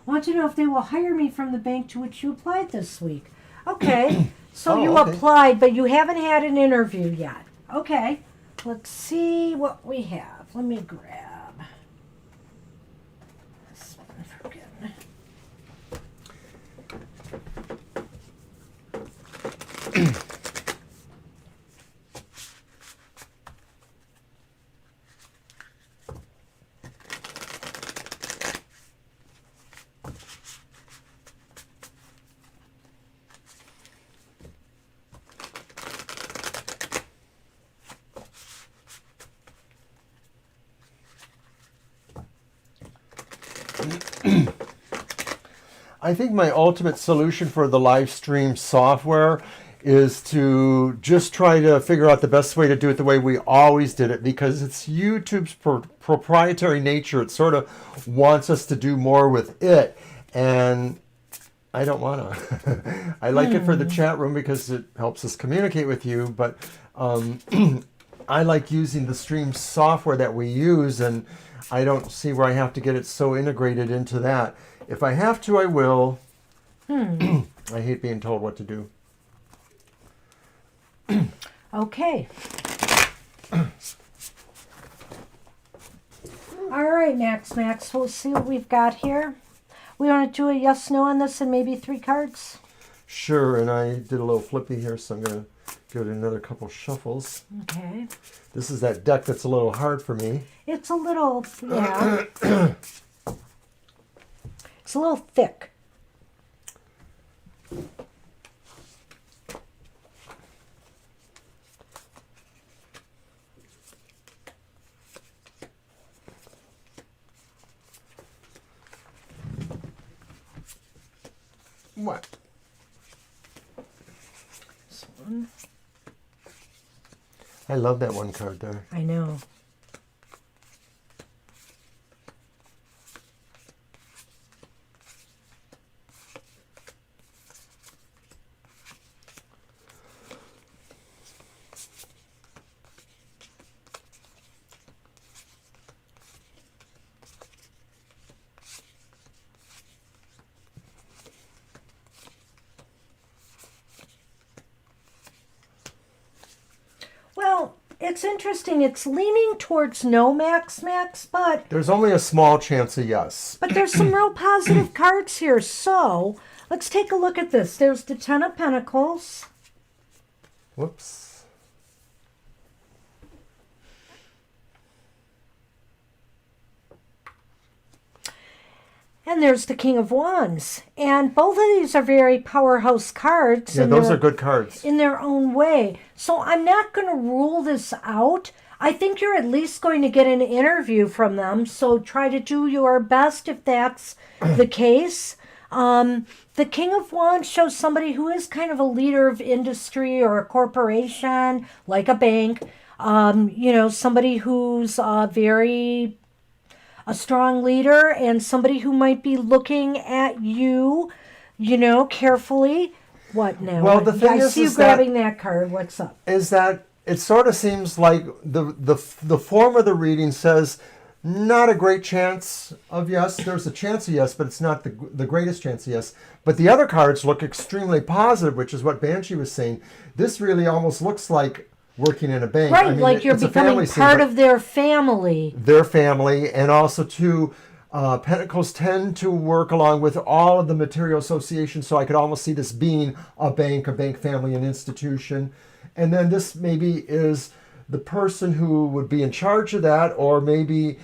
Want to know if they will hire me from the bank to which you applied this week. Okay, so Oh, you okay. applied, but you haven't had an interview yet. Okay, let's see what we have. Let me grab this one for good. I think my ultimate solution for the live stream software is to just try to figure out the best way to do it the way we always did it, because it's YouTube's proprietary nature. It sort of wants us to do more with it, and I don't want to. I like it for the chat room because it helps us communicate with you, but I like using the stream software that we use, and I don't see where I have to get it so integrated into that. If I have to, I will. I hate being told what to do. Okay. All right, Max. We'll see what we've got here. We want to do a yes, no on this and maybe 3 cards? Sure, and I did a little flippy here, so I'm going to Give it another couple shuffles. Okay. This is that deck that's a little hard for me. It's a little, yeah. It's a little thick. What? This one. I love that one card there. I know. Well, it's interesting. It's leaning towards no, Max, but There's only a small chance of yes. there's some real positive cards here. So let's take a look at this. There's the Ten of Pentacles. Whoops. And there's the King of Wands. And both of these are very powerhouse cards. Yeah, those are good cards. In their own way. So I'm not going to rule this out. I think you're at least going to get an interview from them. So try to do your best if that's the case. The King of Wands shows somebody who is kind of a leader of industry or a corporation, like a bank. Somebody who's a strong leader and somebody who might be looking at you, carefully. What now? Well, the thing I is, see you is grabbing that card. What's up? Is that it sort of seems like the form of the reading says not a great chance of yes. There's a chance of yes, but it's not the greatest chance of yes. But the other cards look extremely positive, which is what Banshee was saying. This really almost looks like working in a bank. Right, I mean, like you're it's a becoming family part scene, of their family. their family, and also too, Pentacles tend to work along with all of the material associations, so I could almost see this being a bank family, an institution. And then this maybe is the person who would be in charge of that, or maybe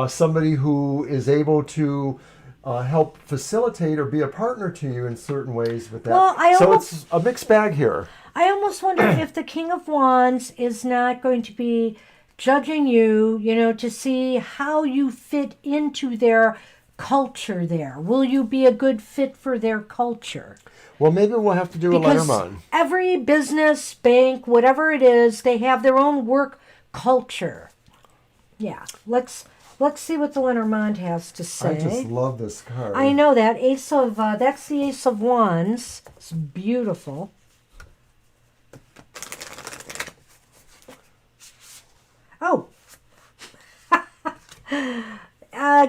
somebody who is able to help facilitate or be a partner to you in certain ways with that. Well, It's a mixed bag here. I almost wonder if the King of Wands is not going to be judging you, to see how you fit into their culture there. Will you be a good fit for their culture? Well, maybe we'll have to do a Letterman. Every business, bank, whatever it is, they have their own work culture. Yeah, let's see what the Lenormand has to say. I just love this card. I know that that's the Ace of Wands. It's beautiful. Oh,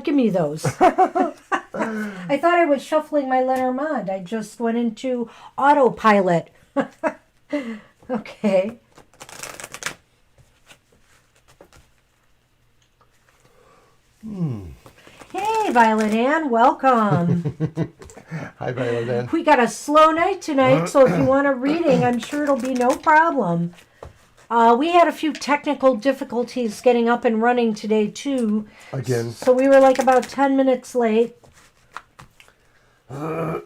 give me those. I thought I was shuffling my Lenormand. I just went into autopilot. Okay. Hey, Violet Ann, welcome. Hi, Violet Ann. We got a slow night tonight, so if you want a reading, I'm sure it'll be no problem. We had a few technical difficulties getting up and running today, too. Again. So we were like about 10 minutes late. Might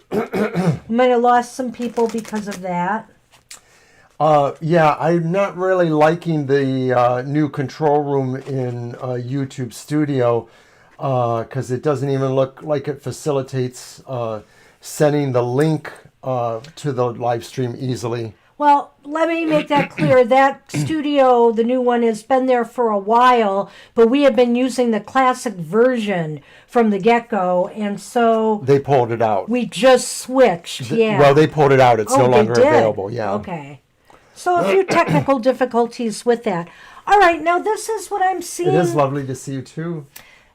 have lost some people because of that. Yeah, I'm not really liking the new control room in YouTube Studio because it doesn't even look like it facilitates sending the link to the live stream easily. Well, let me make that clear. That studio, the new one, has been there for a while, but we have been using the classic version from the get-go, and so they pulled it out. We just switched, yeah. Well, they pulled it out. It's no longer they did? available, yeah. Okay. So a few technical difficulties with that. All right, now this is what I'm seeing. It is lovely to see you, too.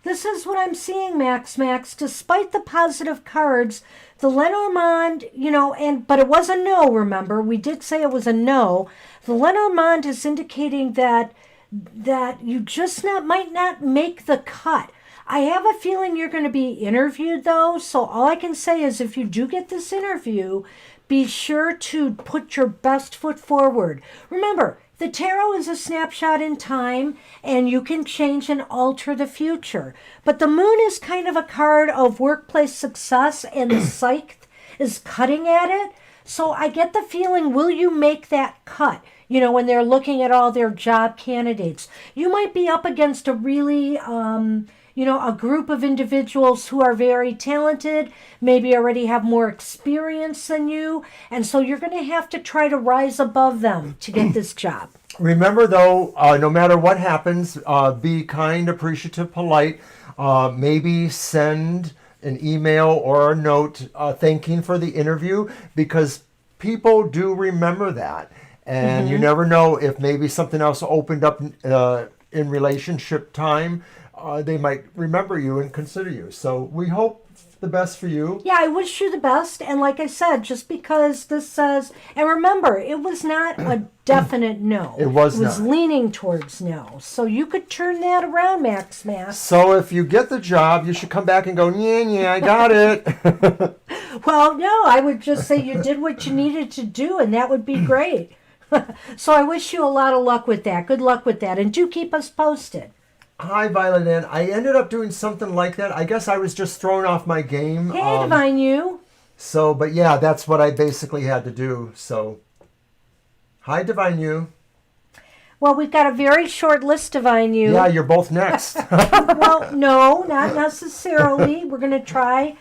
This is what I'm seeing, Max. Despite the positive cards, the Lenormand, but it was a no, remember? We did say it was a no. The Lenormand is indicating that you just might not make the cut. I have a feeling you're going to be interviewed, though, so all I can say is if you do get this interview, be sure to put your best foot forward. Remember, the tarot is a snapshot in time, and you can change and alter the future. But the moon is kind of a card of workplace success, and the psyche is cutting at it. So I get the feeling, will you make that cut? You know, when they're looking at all their job candidates, you might be up against a really, a group of individuals who are very talented, maybe already have more experience than you. And so you're going to have to try to rise above them to get this job. Remember, though, no matter what happens, be kind, appreciative, polite. Maybe send an email or a note thanking for the interview, because people do remember that. And you never know if maybe something else opened up in relationship time. They might remember you and consider you. So we hope the best for you. Yeah, I wish you the best. And like I said, just because this says, and remember, it was not a definite no. It was not. leaning towards no. So you could turn that around, Max. So if you get the job, you should come back and go, yeah, I got it. Well, no, I would just say you did what you needed to do, and that would be great. So I wish you a lot of luck with that. Good luck with that. And do keep us posted. Hi, Violet Ann. I ended up doing something like that. I guess I was just thrown off my game. Hey, Divine You. So, but yeah, that's what I basically had to do. So, hi, Divine You. Well, we've got a very short list, Divine You. Yeah, you're both next. Well, no, not necessarily. We're going to try.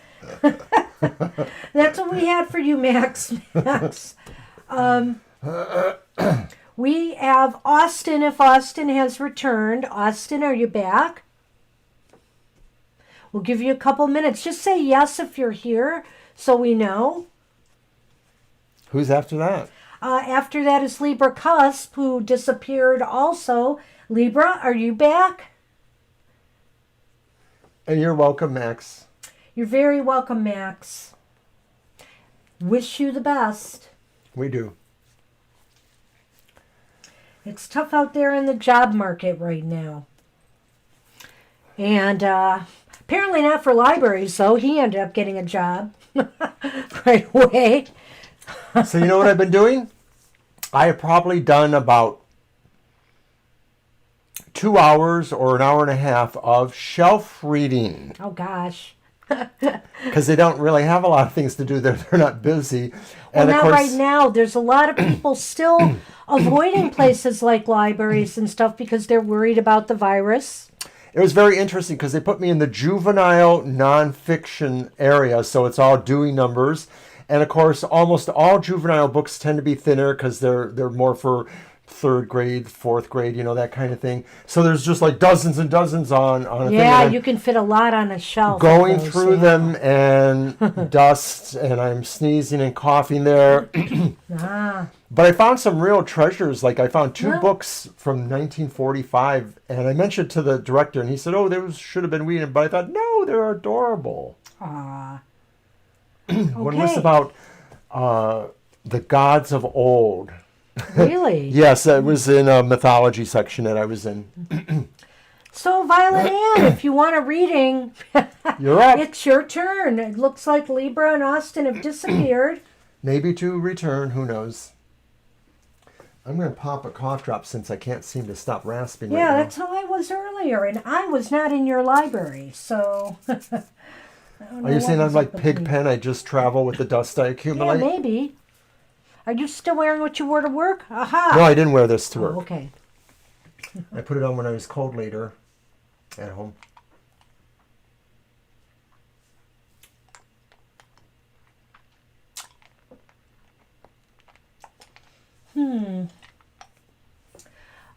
That's what we had for you, Max. We have Austin, if Austin has returned. Austin, are you back? We'll give you a couple minutes. Just say yes if you're here so we know. Who's after that? After that is Libra Cusp, who disappeared also. Libra, are you back? And you're welcome, Max. You're very welcome, Max. Wish you the best. We do. It's tough out there in the job market right now. And apparently not for libraries, so he ended up getting a job right away. So you know what I've been doing? I have probably done about 2 hours or an hour and a half of shelf reading. Oh, gosh. Because they don't really have a lot of things to do. They're not busy. Well, And of not course, right now. There's a lot of people still avoiding places like libraries and stuff because they're worried about the virus. it was very interesting because they put me in the juvenile nonfiction area. So it's all Dewey numbers. And of course, almost all juvenile books tend to be thinner because they're more for third grade, fourth grade, you know, that kind of thing. So there's just like dozens and dozens on a thing. Yeah, you can fit a lot on a shelf. Going through them and dust, and I'm sneezing and coughing there. But I found some real treasures. Like I found two books from 1945, and I mentioned to the director, and he said, "Oh, those should have been weeded." But I thought, no, they're adorable. Aw. One was about the gods of old. Really? Yes, it was in a mythology section that I was in. So, Violet Ann, if you want a reading, You're up. it's your turn. It looks like Libra and Austin have disappeared. Maybe to return, who knows. I'm going to pop a cough drop since I can't seem to stop rasping right Yeah, now. that's how I was earlier, and I was not in your library, so... Are you saying I'm like Pigpen? I just travel with the dust I Yeah, accumulate? maybe. Are you still wearing what you wore to work? Aha! No, I didn't wear this to work. Oh, okay. I put it on when I was cold later at home.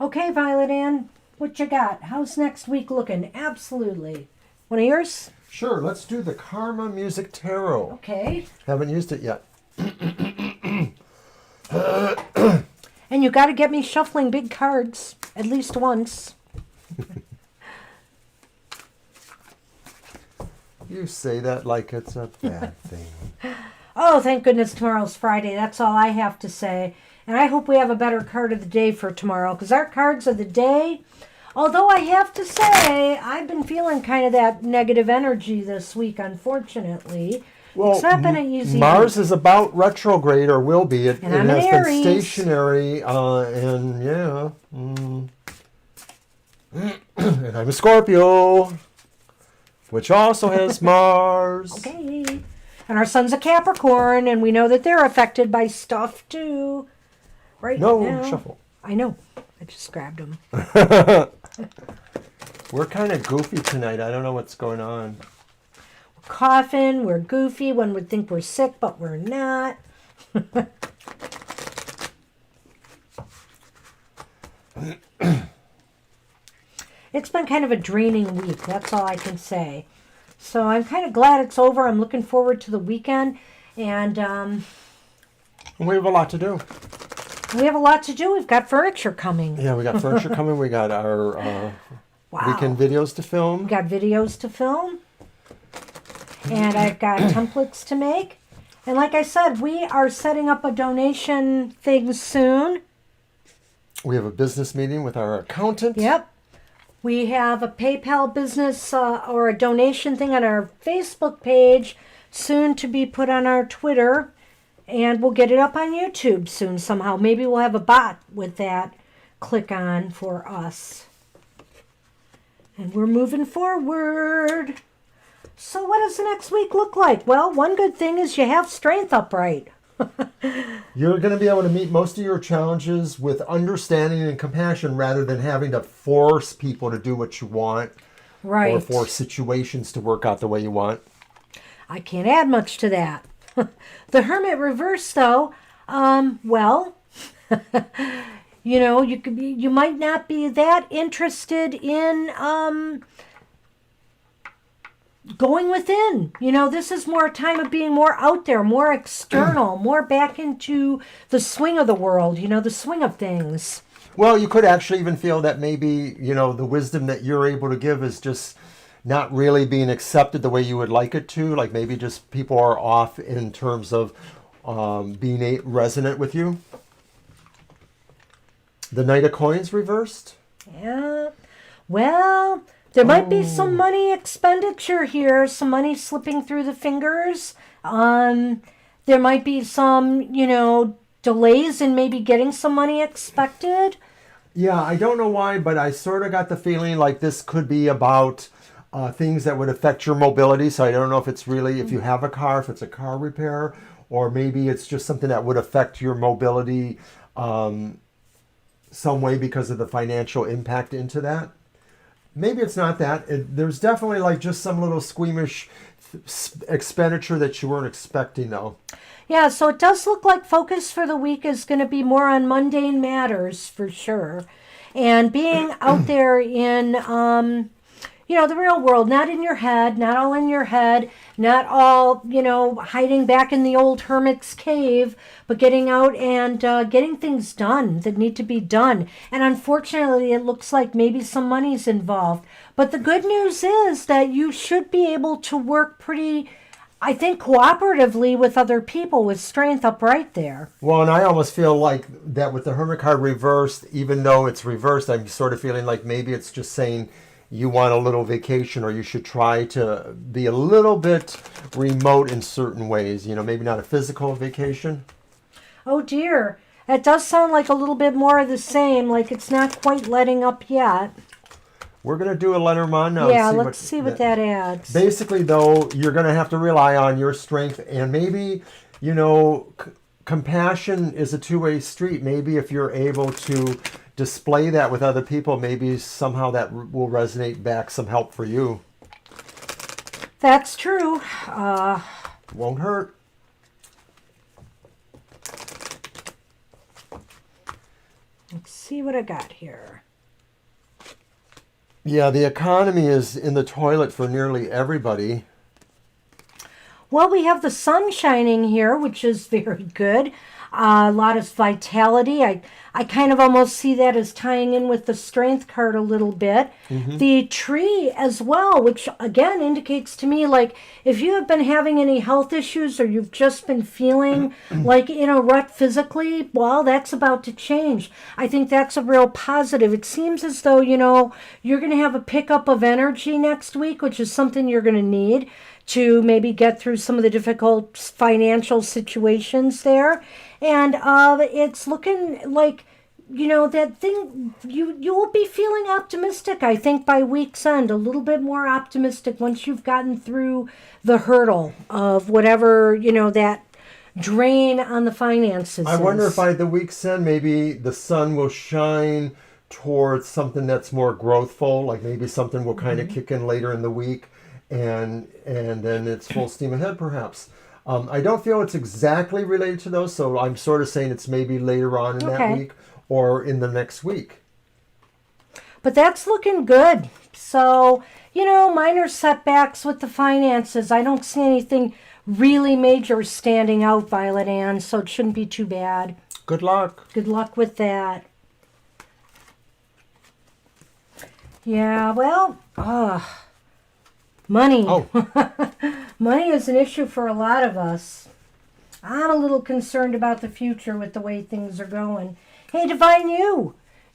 Okay, Violet Ann, what you got? How's next week looking? Absolutely. One of yours? Sure, let's do the Karma Music Tarot. Okay. Haven't used it yet. And you got to get me shuffling big cards at least once. You say that like it's a bad thing. Oh, thank goodness tomorrow's Friday. That's all I have to say. And I hope we have a better card of the day for tomorrow, because our cards of the day, although I have to say, I've been feeling kind of that negative energy this week, unfortunately. Well, it's not been an easy Mars week. is about retrograde, or will be. It And I'm an has been Aries. stationary, and yeah. And I'm a Scorpio, which also has Mars. Okay. And our sun's a Capricorn, and we know that they're affected by stuff too. Right No, now. shuffle. I know. I just grabbed them. We're kind of goofy tonight. I don't know what's going on. We're coughing. We're goofy. One would think we're sick, but we're not. It's been kind of a draining week. That's all I can say. So I'm kind of glad it's over. I'm looking forward to the weekend. And We have a lot to do. we have a lot to do. We've got furniture coming. Yeah, we got furniture coming. We got our Wow. weekend videos to film. We've got videos to film. And I've got templates to make. And like I said, we are setting up a donation thing soon. We have a business meeting with our accountant. Yep. We have a PayPal business or a donation thing on our Facebook page, soon to be put on our Twitter, and we'll get it up on YouTube soon somehow. Maybe we'll have a bot with that click on for us. And we're moving forward. So what does the next week look like? Well, one good thing is you have strength upright. You're going to be able to meet most of your challenges with understanding and compassion rather than having to force people to do what you want Right. or force situations to work out the way you want. I can't add much to that. The Hermit reverse, though, well, you might not be that interested in going within. This is more a time of being more out there, more external, more back into the swing of the world, the swing of things. Well, you could actually even feel that maybe, the wisdom that you're able to give is just not really being accepted the way you would like it to. Like maybe just people are off in terms of being resonant with you. The Knight of Coins reversed. Yeah. Well, there might be some money expenditure here, some money slipping through the fingers. There might be some, delays in maybe getting some money expected. Yeah, I don't know why, but I sort of got the feeling like this could be about things that would affect your mobility. So I don't know if it's really, if you have a car, if it's a car repair, or maybe it's just something that would affect your mobility some way because of the financial impact into that. Maybe it's not that. There's definitely like just some little squeamish expenditure that you weren't expecting, though. Yeah, so it does look like focus for the week is going to be more on mundane matters for sure. And being out there in, the real world, not in your head, not all in your head, not all, hiding back in the old hermit's cave, but getting out and getting things done that need to be done. And unfortunately, it looks like maybe some money's involved. But the good news is that you should be able to work pretty, I think, cooperatively with other people with strength upright there. Well, and I almost feel like that with the Hermit card reversed, even though it's reversed, I'm sort of feeling like maybe it's just saying you want a little vacation, or you should try to be a little bit remote in certain ways. Maybe not a physical vacation. Oh dear, that does sound like a little bit more of the same, like it's not quite letting up yet. We're going to do a Lenormand now. Yeah, let's see what that adds. Basically, though, you're going to have to rely on your strength, and maybe, compassion is a two-way street. Maybe if you're able to display that with other people, maybe somehow that will resonate back some help for you. That's true. Won't hurt. Let's see what I got here. Yeah, the economy is in the toilet for nearly everybody. Well, we have the sun shining here, which is very good. A lot of vitality. I kind of almost see that as tying in with the strength card a little bit. Mm-hmm. The tree as well, which again indicates to me like if you have been having any health issues or you've just been feeling like in a rut physically, well, that's about to change. I think that's a real positive. It seems as though, you're going to have a pickup of energy next week, which is something you're going to need. to maybe get through some of the difficult financial situations there. And it's looking like, that thing, you will be feeling optimistic, I think, by week's end, a little bit more optimistic once you've gotten through the hurdle of whatever, that drain on the finances I wonder is. if by the week's end, maybe the sun will shine towards something that's more growthful, like maybe something will kind of kick in later in the week, and then it's full steam ahead, perhaps. I don't feel it's exactly related to those, so I'm sort of saying it's maybe later on in that week or in the next week. But that's looking good. So, minor setbacks with the finances. I don't see anything really major standing out, Violet Ann, so it shouldn't be too bad. Good luck. Good luck with that. Yeah, well, money. Oh. Money is an issue for a lot of us. I'm a little concerned about the future with the way things are going. Hey, Divine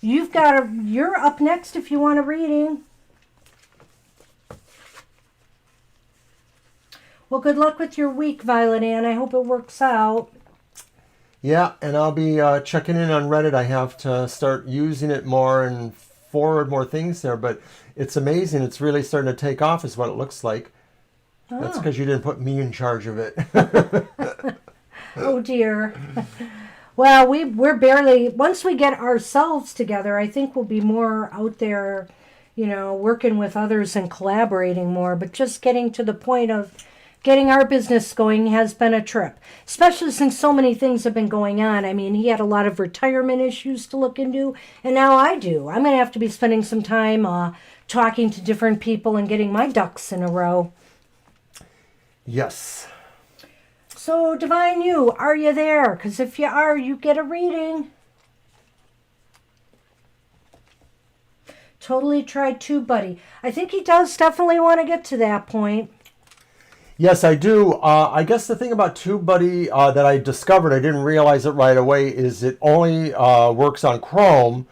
you're up next if you want a reading. Well, good luck with your week, Violet Ann. I hope it works out. Yeah, and I'll be checking in on Reddit. I have to start using it more and forward more things there, but it's amazing. It's really starting to take off is what it looks like. Oh. That's because you didn't put me in charge of it. Oh, dear. Well, we're barely, once we get ourselves together, I think we'll be more out there, working with others and collaborating more. But just getting to the point of getting our business going has been a trip, especially since so many things have been going on. I mean, he had a lot of retirement issues to look into, and now I do. I'm going to have to be spending some time talking to different people and getting my ducks in a row. Yes. So, Divine are you there? Because if you are, you get a reading. Totally tried TubeBuddy. I think he does definitely want to get to that point. Yes, I do. I guess the thing about TubeBuddy that I discovered, I didn't realize it right away, is it only works on Chrome.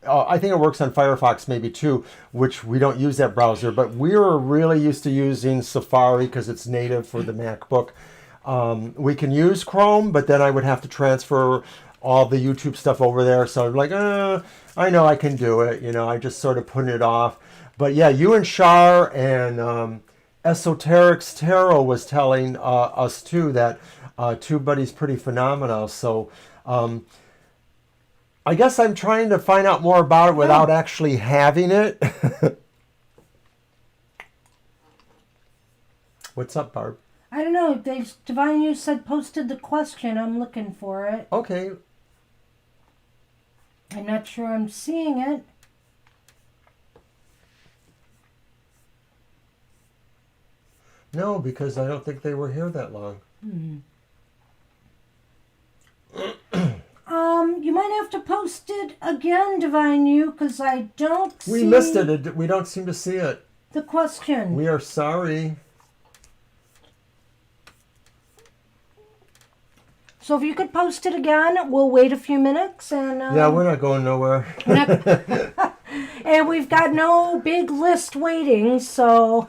I think it works on Firefox maybe too, which we don't use that browser. But we're really used to using Safari because it's native for the MacBook. We can use Chrome, but then I would have to transfer all the YouTube stuff over there. So I'm like, I know I can do it. I just sort of put it off. But yeah, you and Shar and Esoteric's Tarot was telling us too that TubeBuddy's pretty phenomenal. So I guess I'm trying to find out more about it without actually having it. What's up, Barb? I don't know. Divine said posted the question. I'm looking for it. Okay. I'm not sure I'm seeing it. No, because I don't think they were here that long. You might have to post it again, Divine because I don't see... We missed it. We don't seem to see it. The question. We are sorry. So if you could post it again, we'll wait a few minutes and... yeah, we're not going nowhere. And we've got no big list waiting, so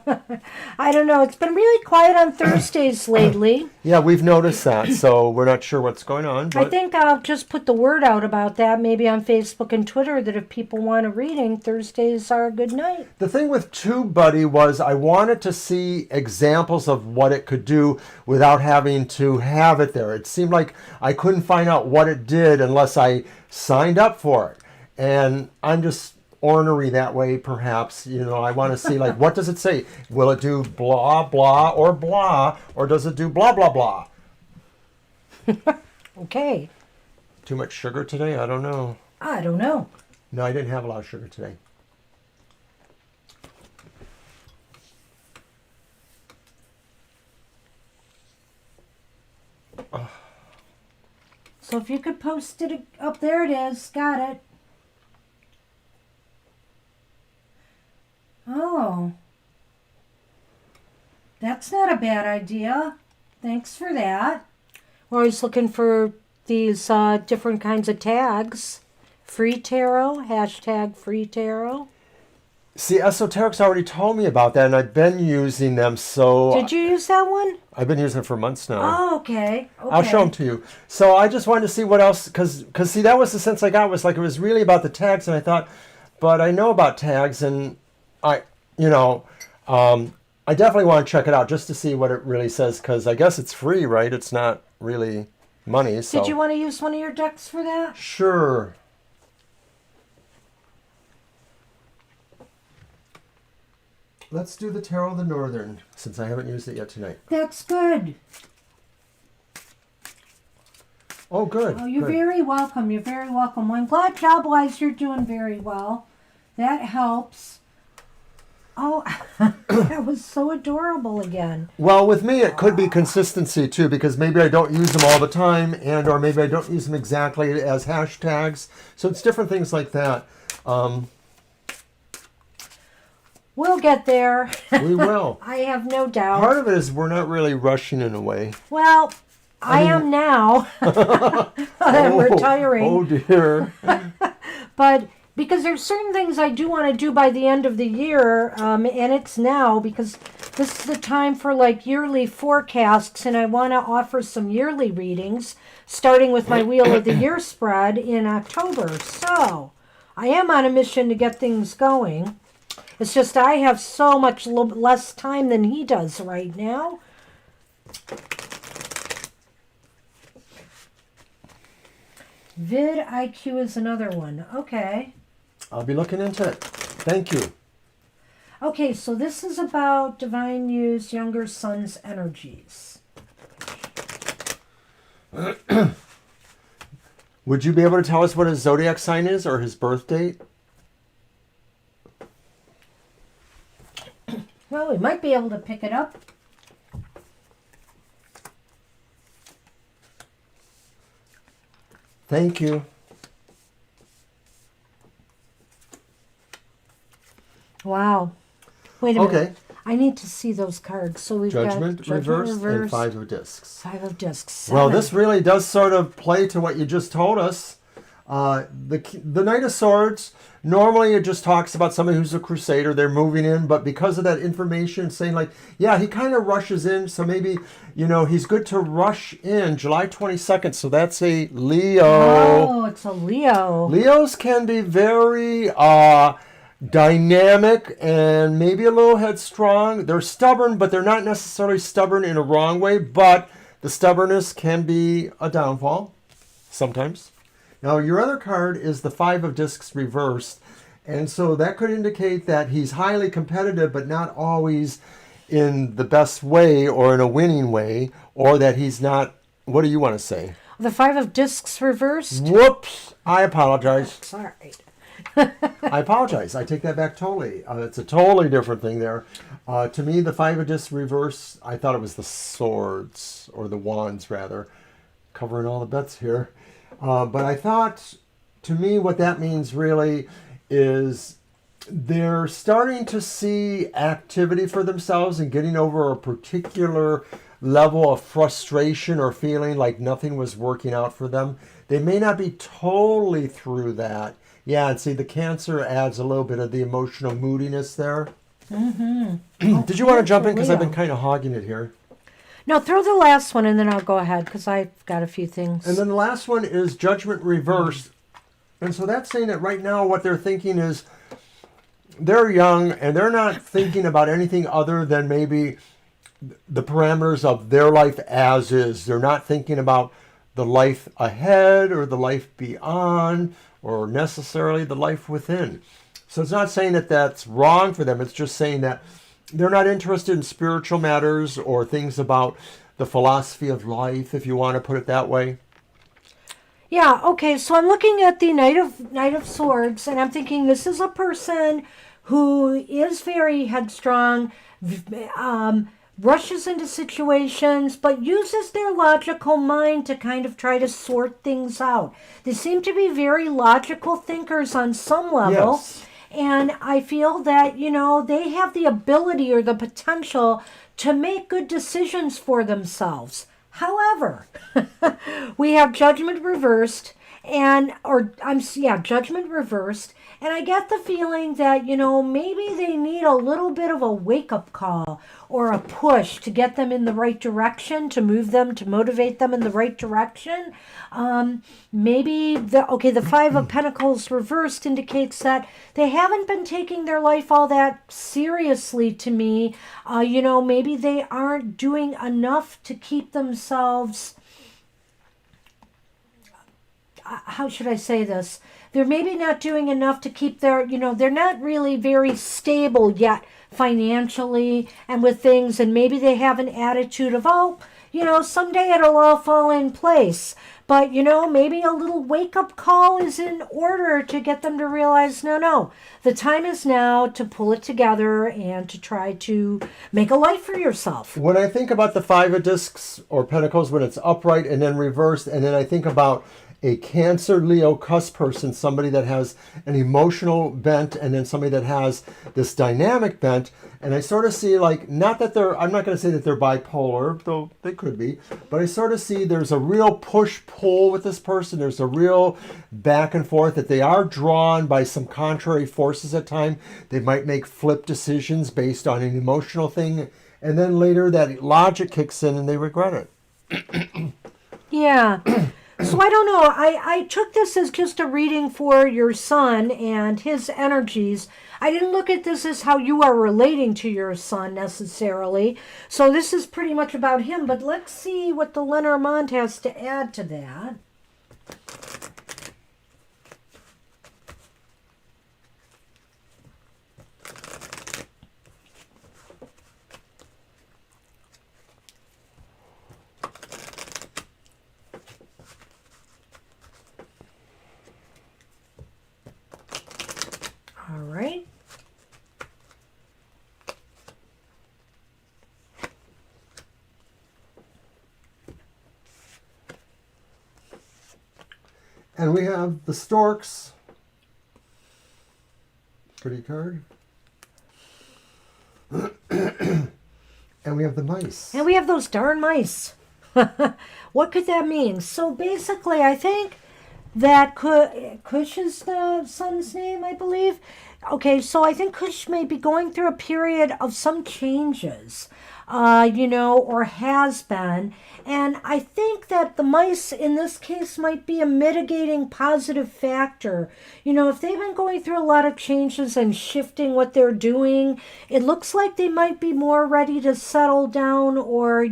I don't know. It's been really quiet on Thursdays lately. Yeah, we've noticed that, so we're not sure what's going on. But... I think I'll just put the word out about that, maybe on Facebook and Twitter, that if people want a reading, Thursdays are a good night. The thing with TubeBuddy was I wanted to see examples of what it could do without having to have it there. It seemed like I couldn't find out what it did unless I signed up for it. And I'm just ornery that way, perhaps. I want to see, like, what does it say? Will it do blah, blah, or does it do blah, blah, blah? Okay. Too much sugar today? I don't know. I don't know. No, I didn't have a lot of sugar today. So if you could post it up, there it is. Got it. Oh. That's not a bad idea. Thanks for that. We're always looking for these different kinds of tags. Free tarot, hashtag free tarot. See, Esoteric's already told me about that, and I've been using them. So Did you use that one? I've been using it for months now. Oh, okay. I'll show them to you. So I just wanted to see what else, because see, that was the sense I got, was like it was really about the tags, and I thought, but I know about tags, and I definitely want to check it out just to see what it really says, because I guess it's free, right? It's not really money. So. Did you want to use one of your decks for that? Sure. Let's do the Tarot of the Northern, since I haven't used it yet tonight. That's good. Oh, good. Oh, you're good. very welcome. You're very welcome. Well, I'm glad job-wise you're doing very well. That helps. Oh, that was so adorable again. Well, with me, it could be consistency, too, because maybe I don't use them all the time, or maybe I don't use them exactly as hashtags. So it's different things like that. We'll get there. We will. I have no doubt. Part of it is we're not really rushing in a way. Well, I am now. I'm retiring. Oh, dear. But because there's certain things I do want to do by the end of the year, and it's now because this is the time for like yearly forecasts, and I want to offer some yearly readings, starting with my Wheel of the Year spread in October. So I am on a mission to get things going. It's just I have so much less time than he does right now. VidIQ is another one. Okay. I'll be looking into it. Thank you. Okay, so this is about Divine Muse Younger Son's energies. Would you be able to tell us what his zodiac sign is or his birth date? Well, we might be able to pick it up. Thank you. Wow. Wait a minute. Okay. I need to see those cards. So we've Judgment, got Judgment reversed, and Five of Discs. Five of Discs. Well, 7. this really does sort of play to what you just told us. The Knight of Swords, normally it just talks about somebody who's a crusader, they're moving in, but because of that information saying like, yeah, he kind of rushes in, so maybe, he's good to rush in July 22nd, so that's a Leo. Oh, it's a Leo. Leos can be very dynamic and maybe a little headstrong. They're stubborn, but they're not necessarily stubborn in a wrong way, but the stubbornness can be a downfall sometimes. Now, your other card is the Five of Discs reversed, and so that could indicate that he's highly competitive, but not always in the best way or in a winning way, or that he's not, what do you want to say? The Five of Discs reversed? Whoops, I apologize. Sorry. I apologize. I take that back totally. It's a totally different thing there. To me, the Five of Discs reverse, I thought it was the swords, or the wands rather, covering all the bets here. But I thought, to me, what that means really is they're starting to see activity for themselves and getting over a particular level of frustration or feeling like nothing was working out for them. They may not be totally through that. Yeah, and see, the Cancer adds a little bit of the emotional moodiness there. Mm-hmm. Did you want to jump in? Because I've been kind of hogging it here. No, throw the last one and then I'll go ahead because I've got a few things. And then the last one is Judgment Reversed. And so that's saying that right now what they're thinking is they're young and they're not thinking about anything other than maybe the parameters of their life as is. They're not thinking about the life ahead or the life beyond or necessarily the life within. So it's not saying that that's wrong for them. It's just saying that they're not interested in spiritual matters or things about the philosophy of life, if you want to put it that way. Yeah, okay, so I'm looking at the Knight of Swords, and I'm thinking this is a person who is very headstrong, rushes into situations, but uses their logical mind to kind of try to sort things out. They seem to be very logical thinkers on some level. Yes. And I feel that, they have the ability or the potential to make good decisions for themselves. However, we have Judgment reversed Judgment reversed, And I get the feeling that, maybe they need a little bit of a wake up call or a push to get them in the right direction, to move them, to motivate them in the right direction. Maybe the Five of Pentacles reversed indicates that they haven't been taking their life all that seriously to me. Maybe they aren't doing enough to keep themselves, how should I say this? They're maybe not doing enough to keep they're not really very stable yet financially and with things. And maybe they have an attitude of, someday it'll all fall in place. But, maybe a little wake-up call is in order to get them to realize, no, the time is now to pull it together and to try to make a life for yourself. When I think about the Five of Discs or Pentacles, when it's upright and then reversed, and then I think about a Cancer, Leo, Cusp person, somebody that has an emotional bent, and then somebody that has this dynamic bent. And I sort of see, like, not that I'm not going to say that they're bipolar, though they could be, but I sort of see there's a real push-pull with this person. There's a real back and forth, that they are drawn by some contrary forces at times. They might make flip decisions based on an emotional thing, and then later that logic kicks in and they regret it. Yeah. So I don't know. I took this as just a reading for your son and his energies. I didn't look at this as how you are relating to your son necessarily. So this is pretty much about him. But let's see what the Lenormand has to add to that. All right. And we have the Storks. Pretty card. And we have the Mice. And we have those darn mice. What could that mean? So basically, I think that Kush is the son's name, I believe. Okay, so I think Kush may be going through a period of some changes, or has been. And I think that the mice in this case might be a mitigating positive factor. If they've been going through a lot of changes and shifting what they're doing, it looks like they might be more ready to settle down or,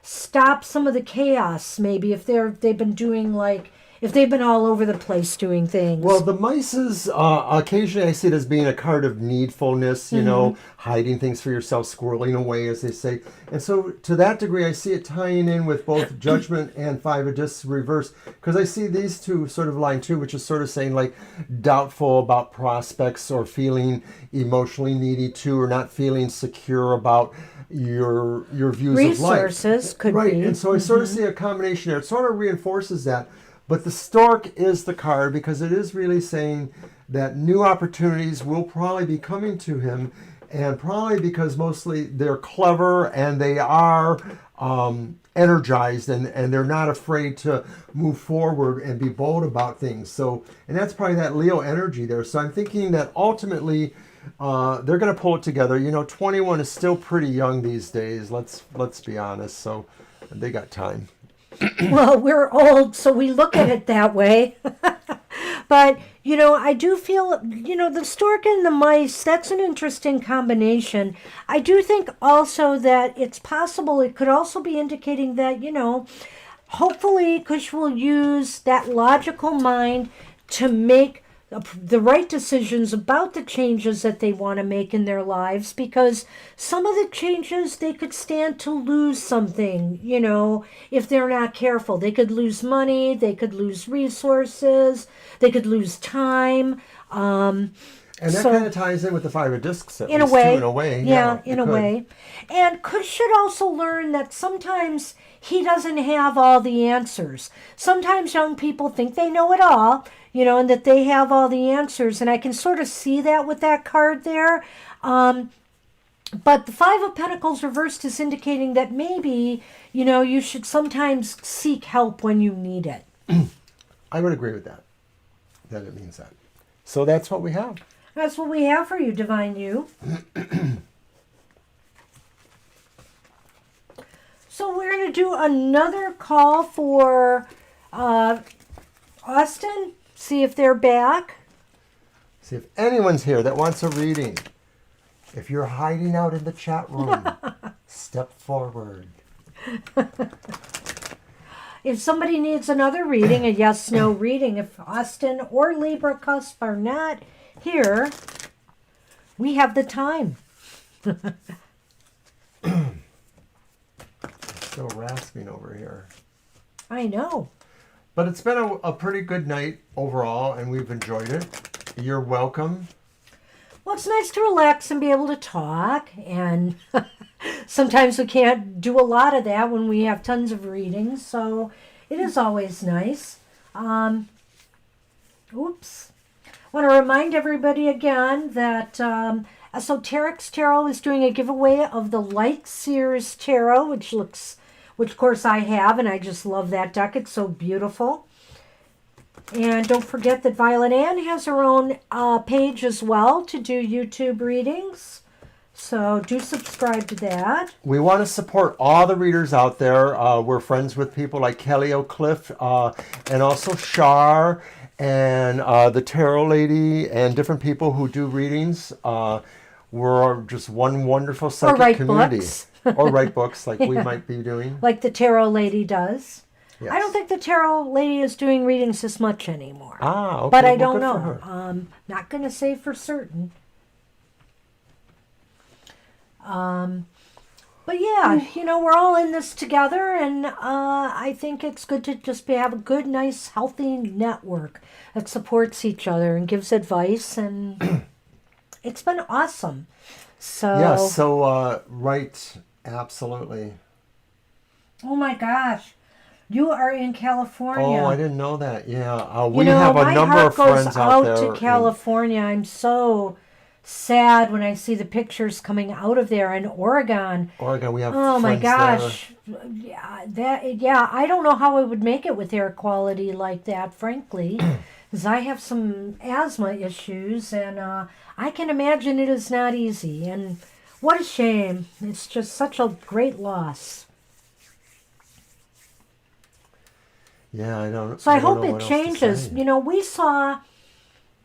stop some of the chaos, maybe, if they've been doing if they've been all over the place doing things. Well, the mice's, occasionally I see it as being a card of needfulness, hiding things for yourself, squirreling away, as they say. And so to that degree, I see it tying in with both Judgment and Five of Discs reversed, because I see these two sort of line too, which is sort of saying like doubtful about prospects or feeling emotionally needy too, or not feeling secure about your views of life. Resources could right. be. And so I sort of see a combination there. It sort of reinforces that. But the Stork is the card because it is really saying that new opportunities will probably be coming to him, and probably because mostly they're clever and they are energized and they're not afraid to move forward and be bold about things. So, and that's probably that Leo energy there. So I'm thinking that ultimately they're going to pull it together. 21 is still pretty young these days. Let's be honest. So they got time. Well, we're old, so we look at it that way. But, I do feel, the stork and the mice, that's an interesting combination. I do think also that it's possible it could also be indicating that, hopefully Kush will use that logical mind to make the right decisions about the changes that they want to make in their lives, because some of the changes they could stand to lose something, if they're not careful. They could lose money, they could lose resources, they could lose time. And that kind of ties in with the Five of Discs, in a way. Yeah, in a way. And Kush should also learn that sometimes he doesn't have all the answers. Sometimes young people think they know it all, and that they have all the answers. And I can sort of see that with that card there. But the Five of Pentacles reversed is indicating that maybe, you should sometimes seek help when you need it. I would agree with that. That it means that. So that's what we have. That's what we have for you, Divine You. So we're going to do another call for Austin. See if they're back. See if anyone's here that wants a reading. If you're hiding out in the chat room, step forward. If somebody needs another reading, a yes/no reading, if Austin or Libra Cusp are not here, we have the time. Still rasping over here. I know. But it's been a pretty good night overall, and we've enjoyed it. You're welcome. Well, it's nice to relax and be able to talk, and sometimes we can't do a lot of that when we have tons of readings, so it is always nice. Oops. I want to remind everybody again that Esoterics Tarot is doing a giveaway of the Light Seers Tarot, which of course I have, and I just love that deck. It's so beautiful. And don't forget that Violet Ann has her own page as well to do YouTube readings. So do subscribe to that. We want to support all the readers out there. We're friends with people like Kelly O'Cliff and also Shar and the Tarot Lady and different people who do readings. We're just one wonderful psychic community. Books. Or write books like we might be doing. Like the Tarot Lady does. Yes. I don't think the Tarot Lady is doing readings this much anymore. Ah, okay. But I Well, don't good for know. her. Not going to say for certain. But yeah, we're all in this together, and I think it's good to just have a good, nice, healthy network that supports each other and gives advice, and it's been awesome. So Yes, so right, absolutely. Oh my gosh. You are in California. Oh, I didn't know that. Yeah, we have a number of friends out there. My heart goes out to California. I'm so sad when I see the pictures coming out of there in Oregon. Oregon, we have Oh my friends gosh. Yeah, I don't know how I would make it with air quality like that, frankly. Because I have some asthma issues, and I can imagine it is not easy. And what a shame. It's just such a great loss. Yeah, I don't. So I don't hope know it what else to changes. say. We saw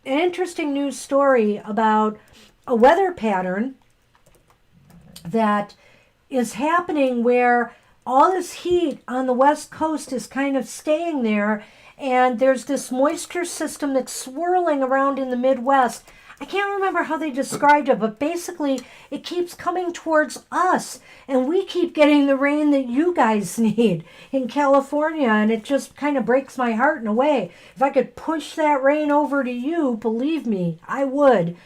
an interesting news story about a weather pattern that is happening where all this heat on the West Coast is kind of staying there, and there's this moisture system that's swirling around in the Midwest. I can't remember how they described it, but basically it keeps coming towards us, and we keep getting the rain that you guys need in California, and it just kind of breaks my heart in a way. If I could push that rain over to you, believe me, I would.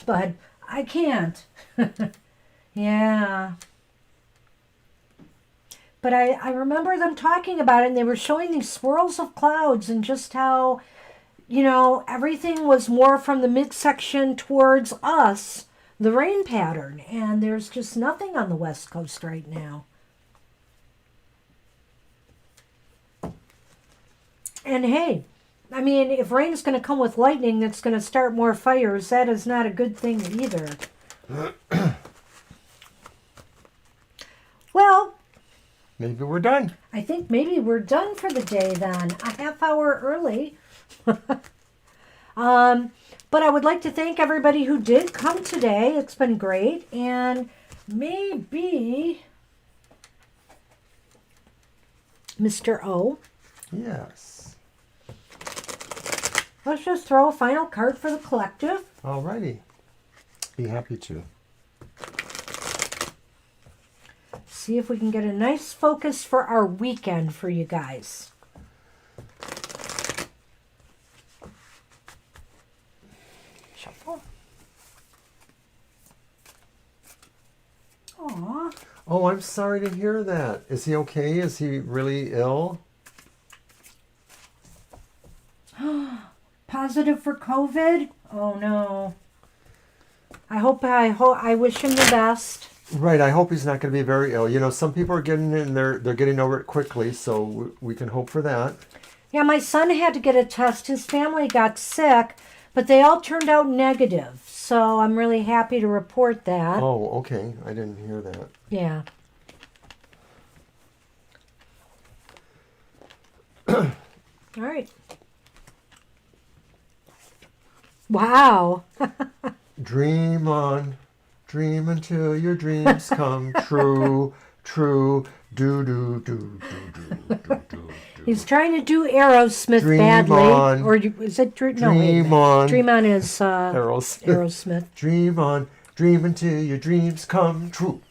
But I can't. Yeah. But I remember them talking about it, and they were showing these swirls of clouds and just how everything was more from the midsection towards us, the rain pattern, and there's just nothing on the West Coast right now. And hey, I mean, if rain's going to come with lightning that's going to start more fires, that is not a good thing either. Well, maybe we're done. I think maybe we're done for the day then. A half hour early. But I would like to thank everybody who did come today. It's been great. And maybe Mr. O. Yes. Let's just throw a final card for the collective. Alrighty. Be happy to. See if we can get a nice focus for our weekend for you guys. Shuffle. Aww. Oh, I'm sorry to hear that. Is he okay? Is he really ill? Positive for COVID? Oh no. I wish him the best. Right. I hope he's not going to be very ill. Some people are getting in there. They're getting over it quickly, so we can hope for that. Yeah, my son had to get a test. His family got sick, but they all turned out negative. So I'm really happy to report that. Oh, okay. I didn't hear that. Yeah. All right. Wow. Dream on, dream until your dreams come true, true. Do do do do do do do. He's trying to do Aerosmith Dream badly. on. Or is it Dream? No, wait a Dream minute. on. Dream on is Aerosmith. Aerosmith. Dream on, dream until your dreams come true.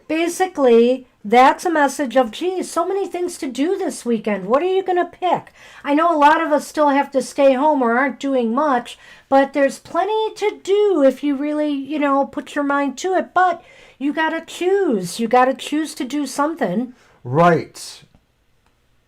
Basically, that's a message of, geez, so many things to do this weekend. What are you going to pick? I know a lot of us still have to stay home or aren't doing much, but there's plenty to do if you really, put your mind to it. But you got to choose. You got to choose to do something. Right.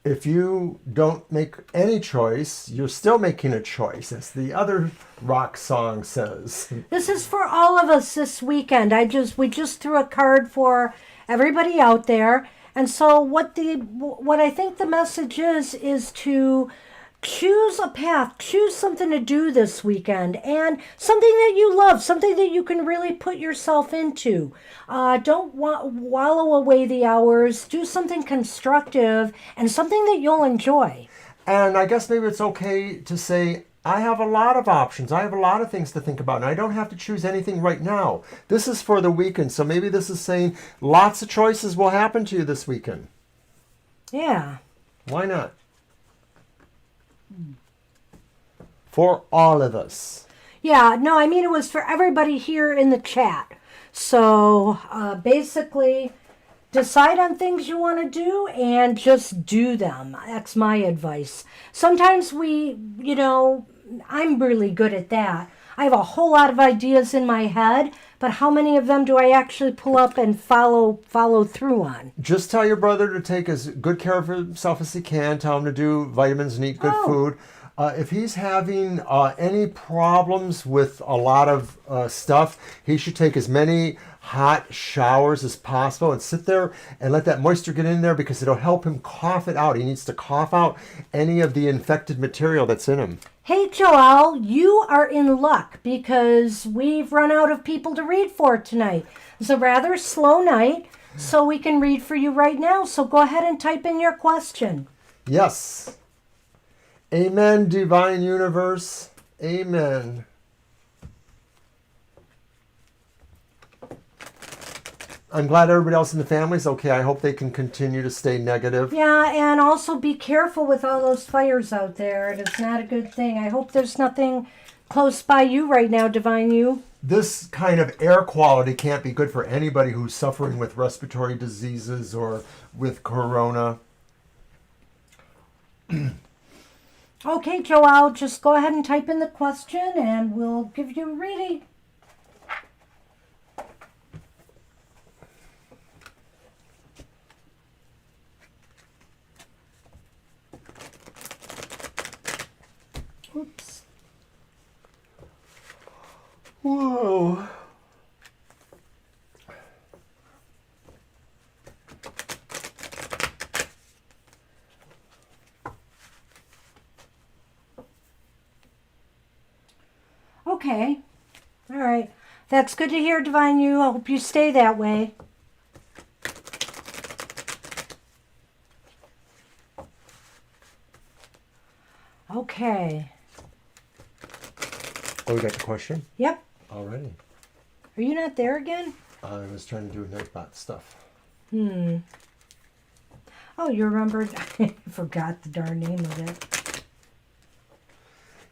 If you don't make any choice, you're still making a choice, as the other rock song says. This is for all of us this weekend. We just threw a card for everybody out there. And so what I think the message is to choose a path, choose something to do this weekend, and something that you love, something that you can really put yourself into. Don't wallow away the hours. Do something constructive and something that you'll enjoy. And I guess maybe it's okay to say, I have a lot of options. I have a lot of things to think about, and I don't have to choose anything right now. This is for the weekend, so maybe this is saying lots of choices will happen to you this weekend. Yeah. Why not? For all of us. Yeah, no, I mean it was for everybody here in the chat. So basically, decide on things you want to do and just do them. That's my advice. Sometimes I'm really good at that. I have a whole lot of ideas in my head, but how many of them do I actually pull up and follow through on? Just tell your brother to take as good care of himself as he can. Tell him to do vitamins and eat good food. If he's having any problems with a lot of stuff, he should take as many hot showers as possible and sit there and let that moisture get in there, because it'll help him cough it out. He needs to cough out any of the infected material that's in him. Hey, Joelle, you are in luck because we've run out of people to read for tonight. It's a rather slow night, so we can read for you right now. So go ahead and type in your question. Yes. Amen, divine universe. Amen. I'm glad everybody else in the family is okay. I hope they can continue to stay negative. Yeah, and also be careful with all those fires out there. It is not a good thing. I hope there's nothing close by you right now, Divine You. This kind of air quality can't be good for anybody who's suffering with respiratory diseases or with corona. Okay, Joelle, just go ahead and type in the question and we'll give you a reading. Oops. Whoa. Okay. All right. That's good to hear, Divine You. I hope you stay that way. Okay. Oh, we got the question? Yep. Already. Are you not there again? I was trying to do Nightbot stuff. Oh, you remembered? I forgot the darn name of it.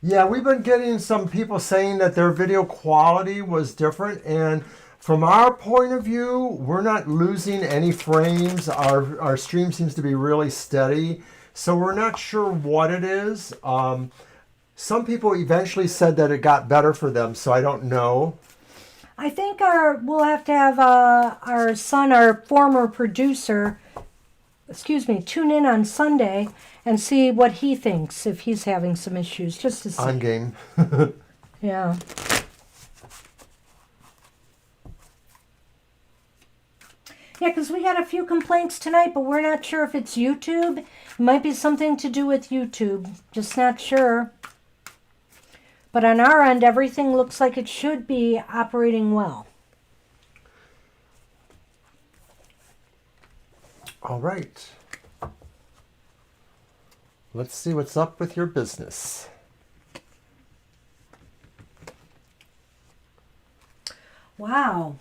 Yeah, we've been getting some people saying that their video quality was different, and from our point of view, we're not losing any frames. Our stream seems to be really steady, so we're not sure what it is. Some people eventually said that it got better for them, so I don't know. I think we'll have to have our son, our former producer, tune in on Sunday and see what he thinks, if he's having some issues, just to see. On game. Yeah. Yeah, because we got a few complaints tonight, but we're not sure if it's YouTube. Might be something to do with YouTube. Just not sure. But on our end, everything looks like it should be operating well. All right. Let's see what's up with your business. Wow.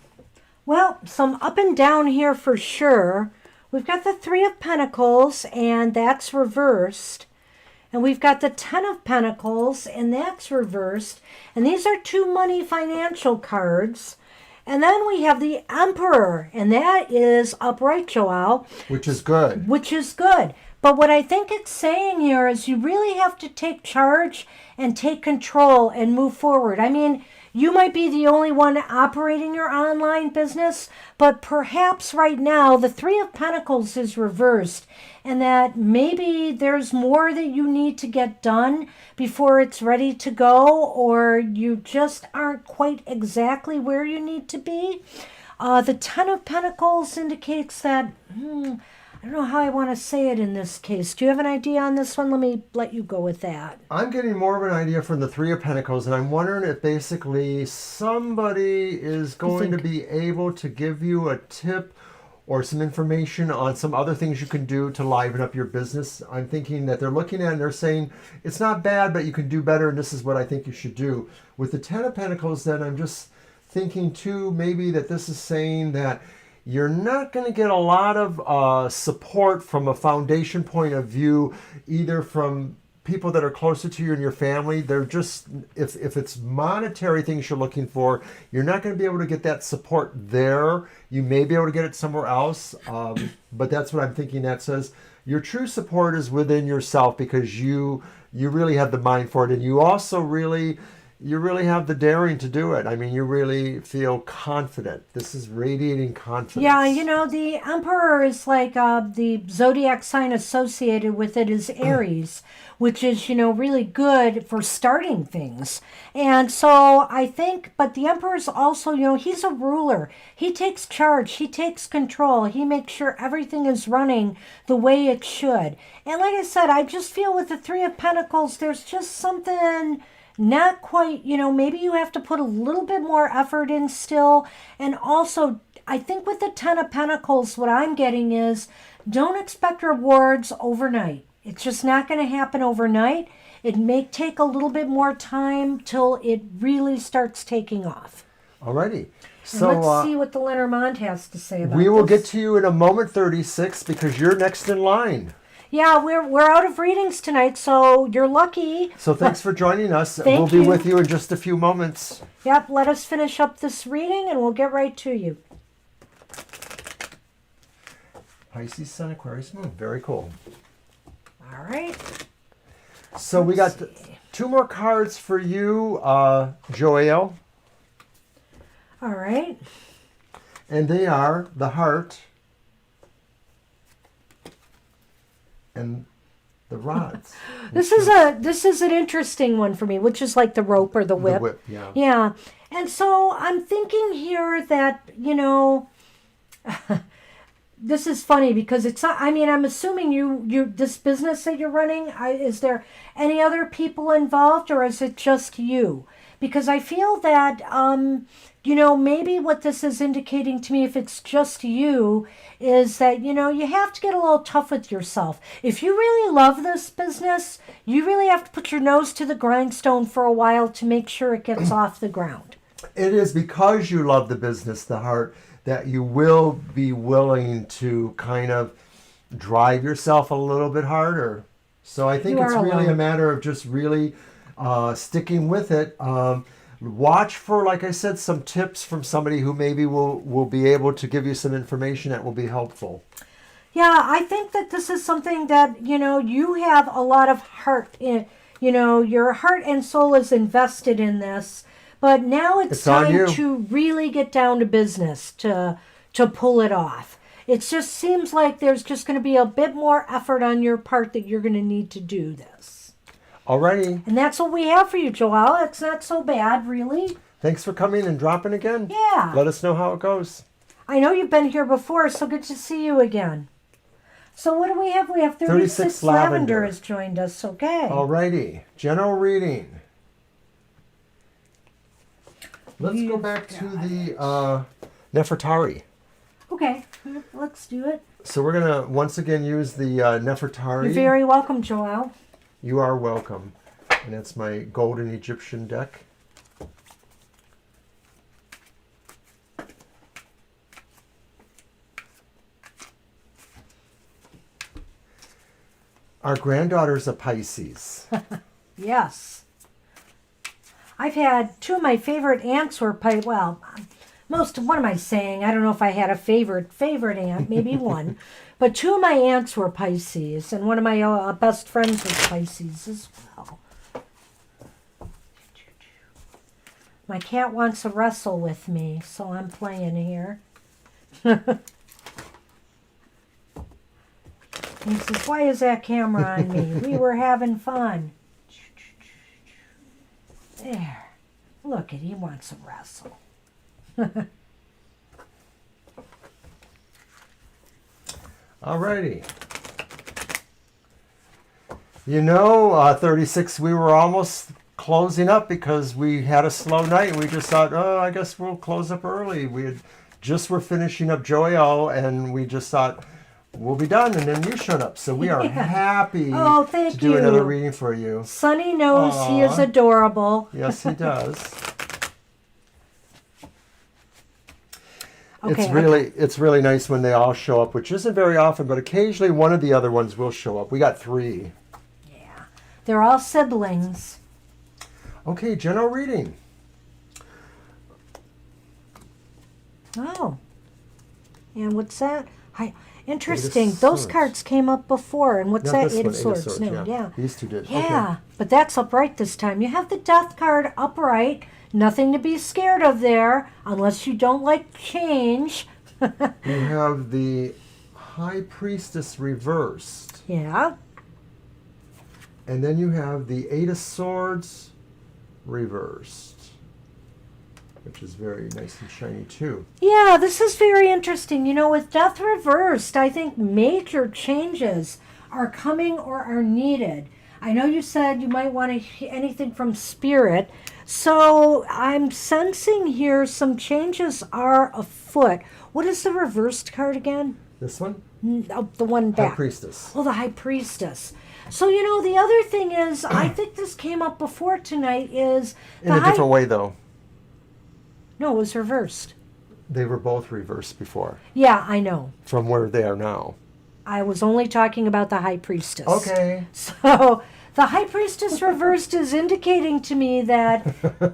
Well, some up and down here for sure. We've got the Three of Pentacles, and that's reversed. And we've got the Ten of Pentacles, and that's reversed. And these are two money financial cards. And then we have the Emperor, and that is upright, Joelle. Which is good. Which is good. But what I think it's saying here is you really have to take charge and take control and move forward. I mean, you might be the only one operating your online business, but perhaps right now the Three of Pentacles is reversed, and that maybe there's more that you need to get done before it's ready to go, or you just aren't quite exactly where you need to be. The Ten of Pentacles indicates that, I don't know how I want to say it in this case. Do you have an idea on this one? Let me let you go with that. I'm getting more of an idea from the Three of Pentacles, and I'm wondering if basically somebody is going to be able to give you a tip or some information on some other things you can do to liven up your business. I'm thinking that they're looking at it and they're saying, it's not bad, but you can do better, and this is what I think you should do. With the Ten of Pentacles, then I'm just thinking too, maybe that this is saying that you're not going to get a lot of support from a foundation point of view, either from people that are closer to you and your family. They're just, if it's monetary things you're looking for, you're not going to be able to get that support there. You may be able to get it somewhere else, but that's what I'm thinking. That says your true support is within yourself, because you really have the mind for it, and you also really have the daring to do it. I mean, you really feel confident. This is radiating confidence. Yeah, you know, the Emperor is like the zodiac sign associated with it is Aries, which is, you know, really good for starting things. And so I think, but the Emperor's also, you know, he's a ruler. He takes charge. He takes control. He makes sure everything is running the way it should. And like I said, I just feel with the Three of Pentacles, there's just something not quite, you know, maybe you have to put a little bit more effort in still. And also, I think with the Ten of Pentacles, what I'm getting is don't expect rewards overnight. It's just not going to happen overnight. It may take a little bit more time till it really starts taking off. Alrighty. So and let's see what the Lenormand has to say about we will this. get to you in a moment, 36, because you're next in line. Yeah, we're out of readings tonight, so you're lucky. So thanks for joining us. Thank we'll be you. with you in just a few moments. Yep, let us finish up this reading and we'll get right to you. Pisces, Sun, Aquarius, Moon. Very cool. All right. So we got two more cards for you, Joelle. All right. And they are the Heart and the Rods. This is an interesting one for me, which is like the rope or the whip. The whip, yeah. Yeah. And so I'm thinking here that, you know, this is funny because it's not, I mean, I'm assuming you this business that you're running, is there any other people involved, or is it just you? Because I feel that, you know, maybe what this is indicating to me, if it's just you, is that, you know, you have to get a little tough with yourself. If you really love this business, you really have to put your nose to the grindstone for a while to make sure it gets off the ground. It is because you love the business, the Heart, that you will be willing to kind of drive yourself a little bit harder. So I think it's really a matter of just really sticking with it. Watch for, like I said, some tips from somebody who maybe will be able to give you some information that will be helpful. Yeah, I think that this is something that, you know, you have a lot of heart in, you know, your heart and soul is invested in this, but now it's time to really get down to business to pull it off. It just seems like there's just going to be a bit more effort on your part that you're going to need to do this. Alrighty. And that's what we have for you, Joelle. It's not so bad, really. Thanks for coming and dropping again. Yeah. Let us know how it goes. I know you've been here before, so good to see you again. So what do we have? We have 36 Lavender has joined us. Okay. Alrighty. General reading. Let's go back to the Nefertari. Okay, let's do it. So we're going to once again use the Nefertari. You're very welcome, Joelle. You are welcome. And that's my golden Egyptian deck. Our granddaughter's a Pisces. Yes. I've had two of my favorite aunts were Pisces. Well, what am I saying? I don't know if I had a favorite aunt, maybe one. But two of my aunts were Pisces, and one of my best friends was Pisces as well. My cat wants to wrestle with me, so I'm playing here. He says, why is that camera on me? We were having fun. There. Look, he wants to wrestle. Alrighty. You know, 36, we were almost closing up because we had a slow night. We just thought, oh, I guess we'll close up early. We were finishing up Joyo, and we just thought, we'll be done, and then you showed up. So we are happy to do another reading for you. Sonny knows he is adorable. Yes, he does. Okay, it's really nice when they all show up, which isn't very often, but occasionally one of the other ones will show up. We got 3. Yeah. They're all siblings. Okay, general reading. Oh. And what's that? Interesting. Eight of Those Swords. cards came up before. And what's that? This Eight one, of Swords. No, yeah. These two did. Yeah, Okay. but that's upright this time. You have the Death card upright. Nothing to be scared of there, unless you don't like change. You have the High Priestess reversed. Yeah. And then you have the 8 of Swords reversed, which is very nice and shiny too. Yeah, this is very interesting. You know, with Death reversed, I think major changes are coming or are needed. I know you said you might want to hear anything from Spirit. So I'm sensing here some changes are afoot. What is the reversed card again? This one? Oh, the one back. High Priestess. Oh, the High Priestess. So, you know, the other thing is, I think this came up before tonight, is... In a different way, though. No, it was reversed. They were both reversed before. Yeah, I know. From where they are now. I was only talking about the High Priestess. Okay. So... The High Priestess reversed is indicating to me that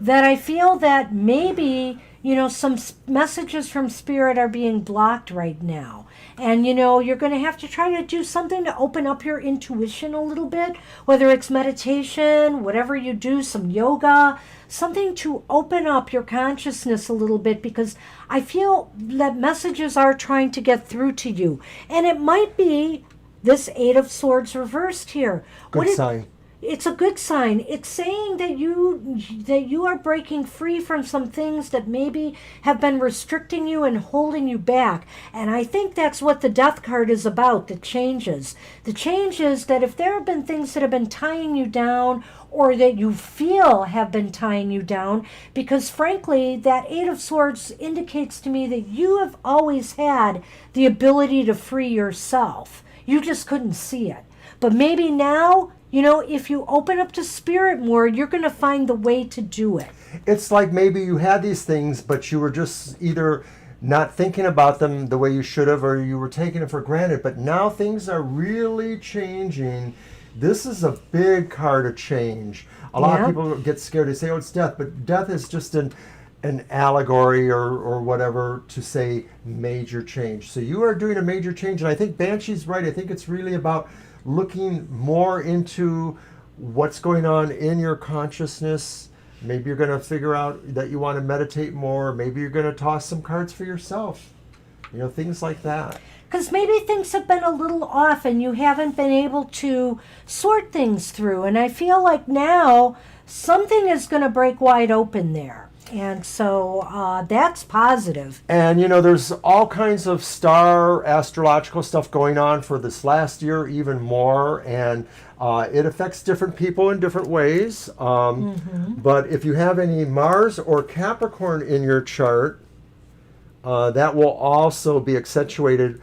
I feel that maybe, you know, some messages from Spirit are being blocked right now. And, you know, you're going to have to try to do something to open up your intuition a little bit, whether it's meditation, whatever you do, some yoga, something to open up your consciousness a little bit, because I feel that messages are trying to get through to you. And it might be this 8 of Swords reversed here. Good sign. It's a good sign. It's saying that you are breaking free from some things that maybe have been restricting you and holding you back. And I think that's what the Death card is about, the changes. The change is that if there have been things that have been tying you down, or that you feel have been tying you down, because frankly, that 8 of Swords indicates to me that you have always had the ability to free yourself. You just couldn't see it. But maybe now, you know, if you open up to Spirit more, you're going to find the way to do it. It's like maybe you had these things, but you were just either not thinking about them the way you should have, or you were taking it for granted. But now things are really changing. This is a big card of change. A lot of people get scared. They say, oh, it's death. But death is just an allegory or whatever to say major change. So you are doing a major change. And I think Banshee's right. I think it's really about looking more into what's going on in your consciousness. Maybe you're going to figure out that you want to meditate more. Maybe you're going to toss some cards for yourself. You know, things like that. Because maybe things have been a little off and you haven't been able to sort things through. And I feel like now something is going to break wide open there. And so that's positive. And, there's all kinds of star astrological stuff going on for this last year, even more. And it affects different people in different ways. But if you have any Mars or Capricorn in your chart, that will also be accentuated,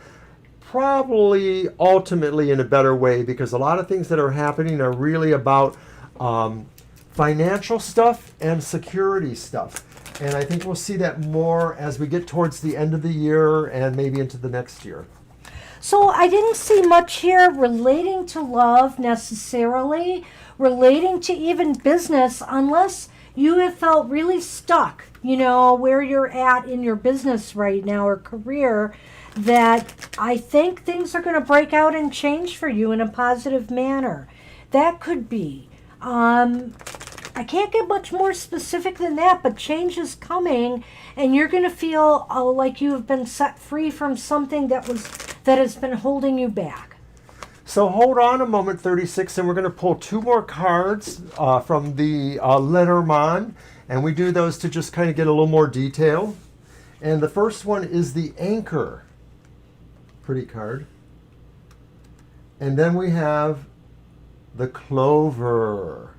probably ultimately in a better way, because a lot of things that are happening are really about financial stuff and security stuff. And I think we'll see that more as we get towards the end of the year and maybe into the next year. So I didn't see much here relating to love necessarily, relating to even business, unless you have felt really stuck, where you're at in your business right now or career, that I think things are going to break out and change for you in a positive manner. That could be. I can't get much more specific than that, but change is coming, and you're going to feel like you have been set free from something that has been holding you back. So hold on a moment, 36, and we're going to pull 2 more cards from the Lenormand, and we do those to just kind of get a little more detail. And the first one is the Anchor. Pretty card. And then we have the Clover.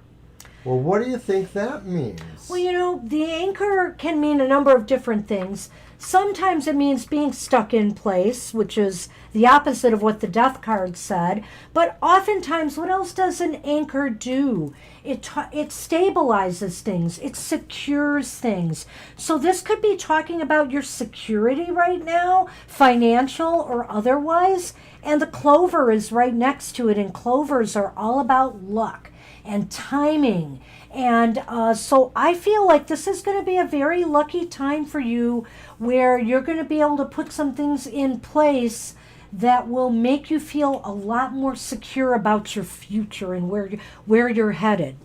Well, what do you think that means? Well, the anchor can mean a number of different things. Sometimes it means being stuck in place, which is the opposite of what the Death card said. But oftentimes, what else does an anchor do? It stabilizes things. It secures things. So this could be talking about your security right now, financial or otherwise. And the clover is right next to it, and clovers are all about luck and timing. And so I feel like this is going to be a very lucky time for you, where you're going to be able to put some things in place that will make you feel a lot more secure about your future and where you're headed.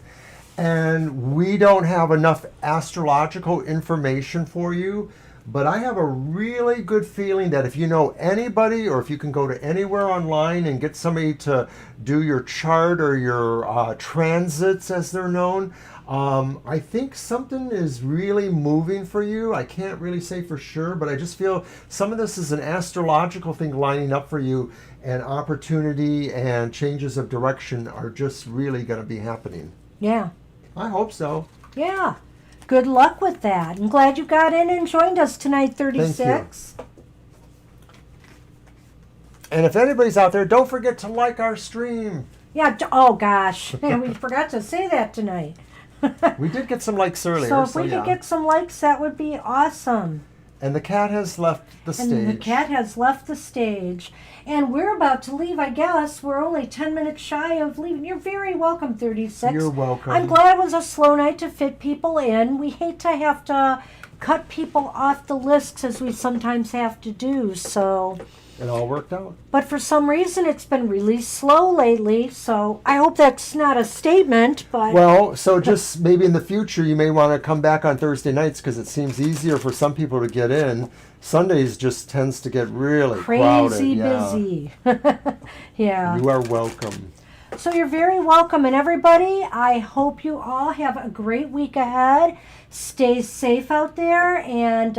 And we don't have enough astrological information for you, but I have a really good feeling that if you know anybody, or if you can go to anywhere online and get somebody to do your chart or your transits, as they're known, I think something is really moving for you. I can't really say for sure, but I just feel some of this is an astrological thing lining up for you, and opportunity and changes of direction are just really going to be happening. Yeah. I hope so. Yeah. Good luck with that. I'm glad you got in and joined us tonight, 36. Thank you. And if anybody's out there, don't forget to like our stream. Yeah. Oh, gosh. We forgot to say that tonight. We did get some likes earlier. So if we could get some likes, that would be awesome. And the cat has left the stage. And the cat has left the stage. And we're about to leave, I guess. We're only 10 minutes shy of leaving. You're very welcome, 36. You're welcome. I'm glad it was a slow night to fit people in. We hate to have to cut people off the lists, as we sometimes have to do, so... It all worked out. But for some reason, it's been really slow lately, so I hope that's not a statement, but... Well, so just maybe in the future, you may want to come back on Thursday nights, because it seems easier for some people to get in. Sundays just tends to get really crowded. Crazy busy. Yeah. You are welcome. So you're very welcome. And everybody, I hope you all have a great week ahead. Stay safe out there, and,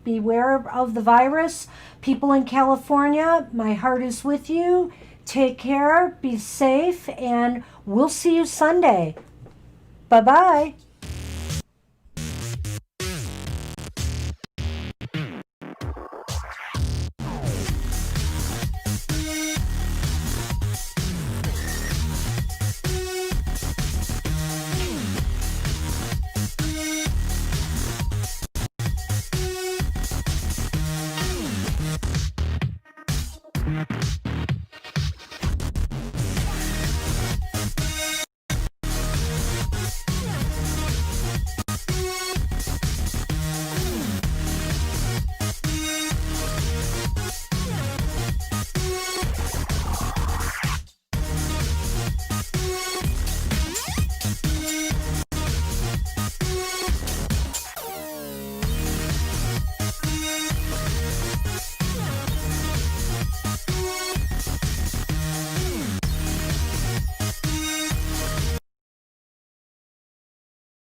beware of the virus. People in California, my heart is with you. Take care, be safe, and we'll see you Sunday. Bye-bye.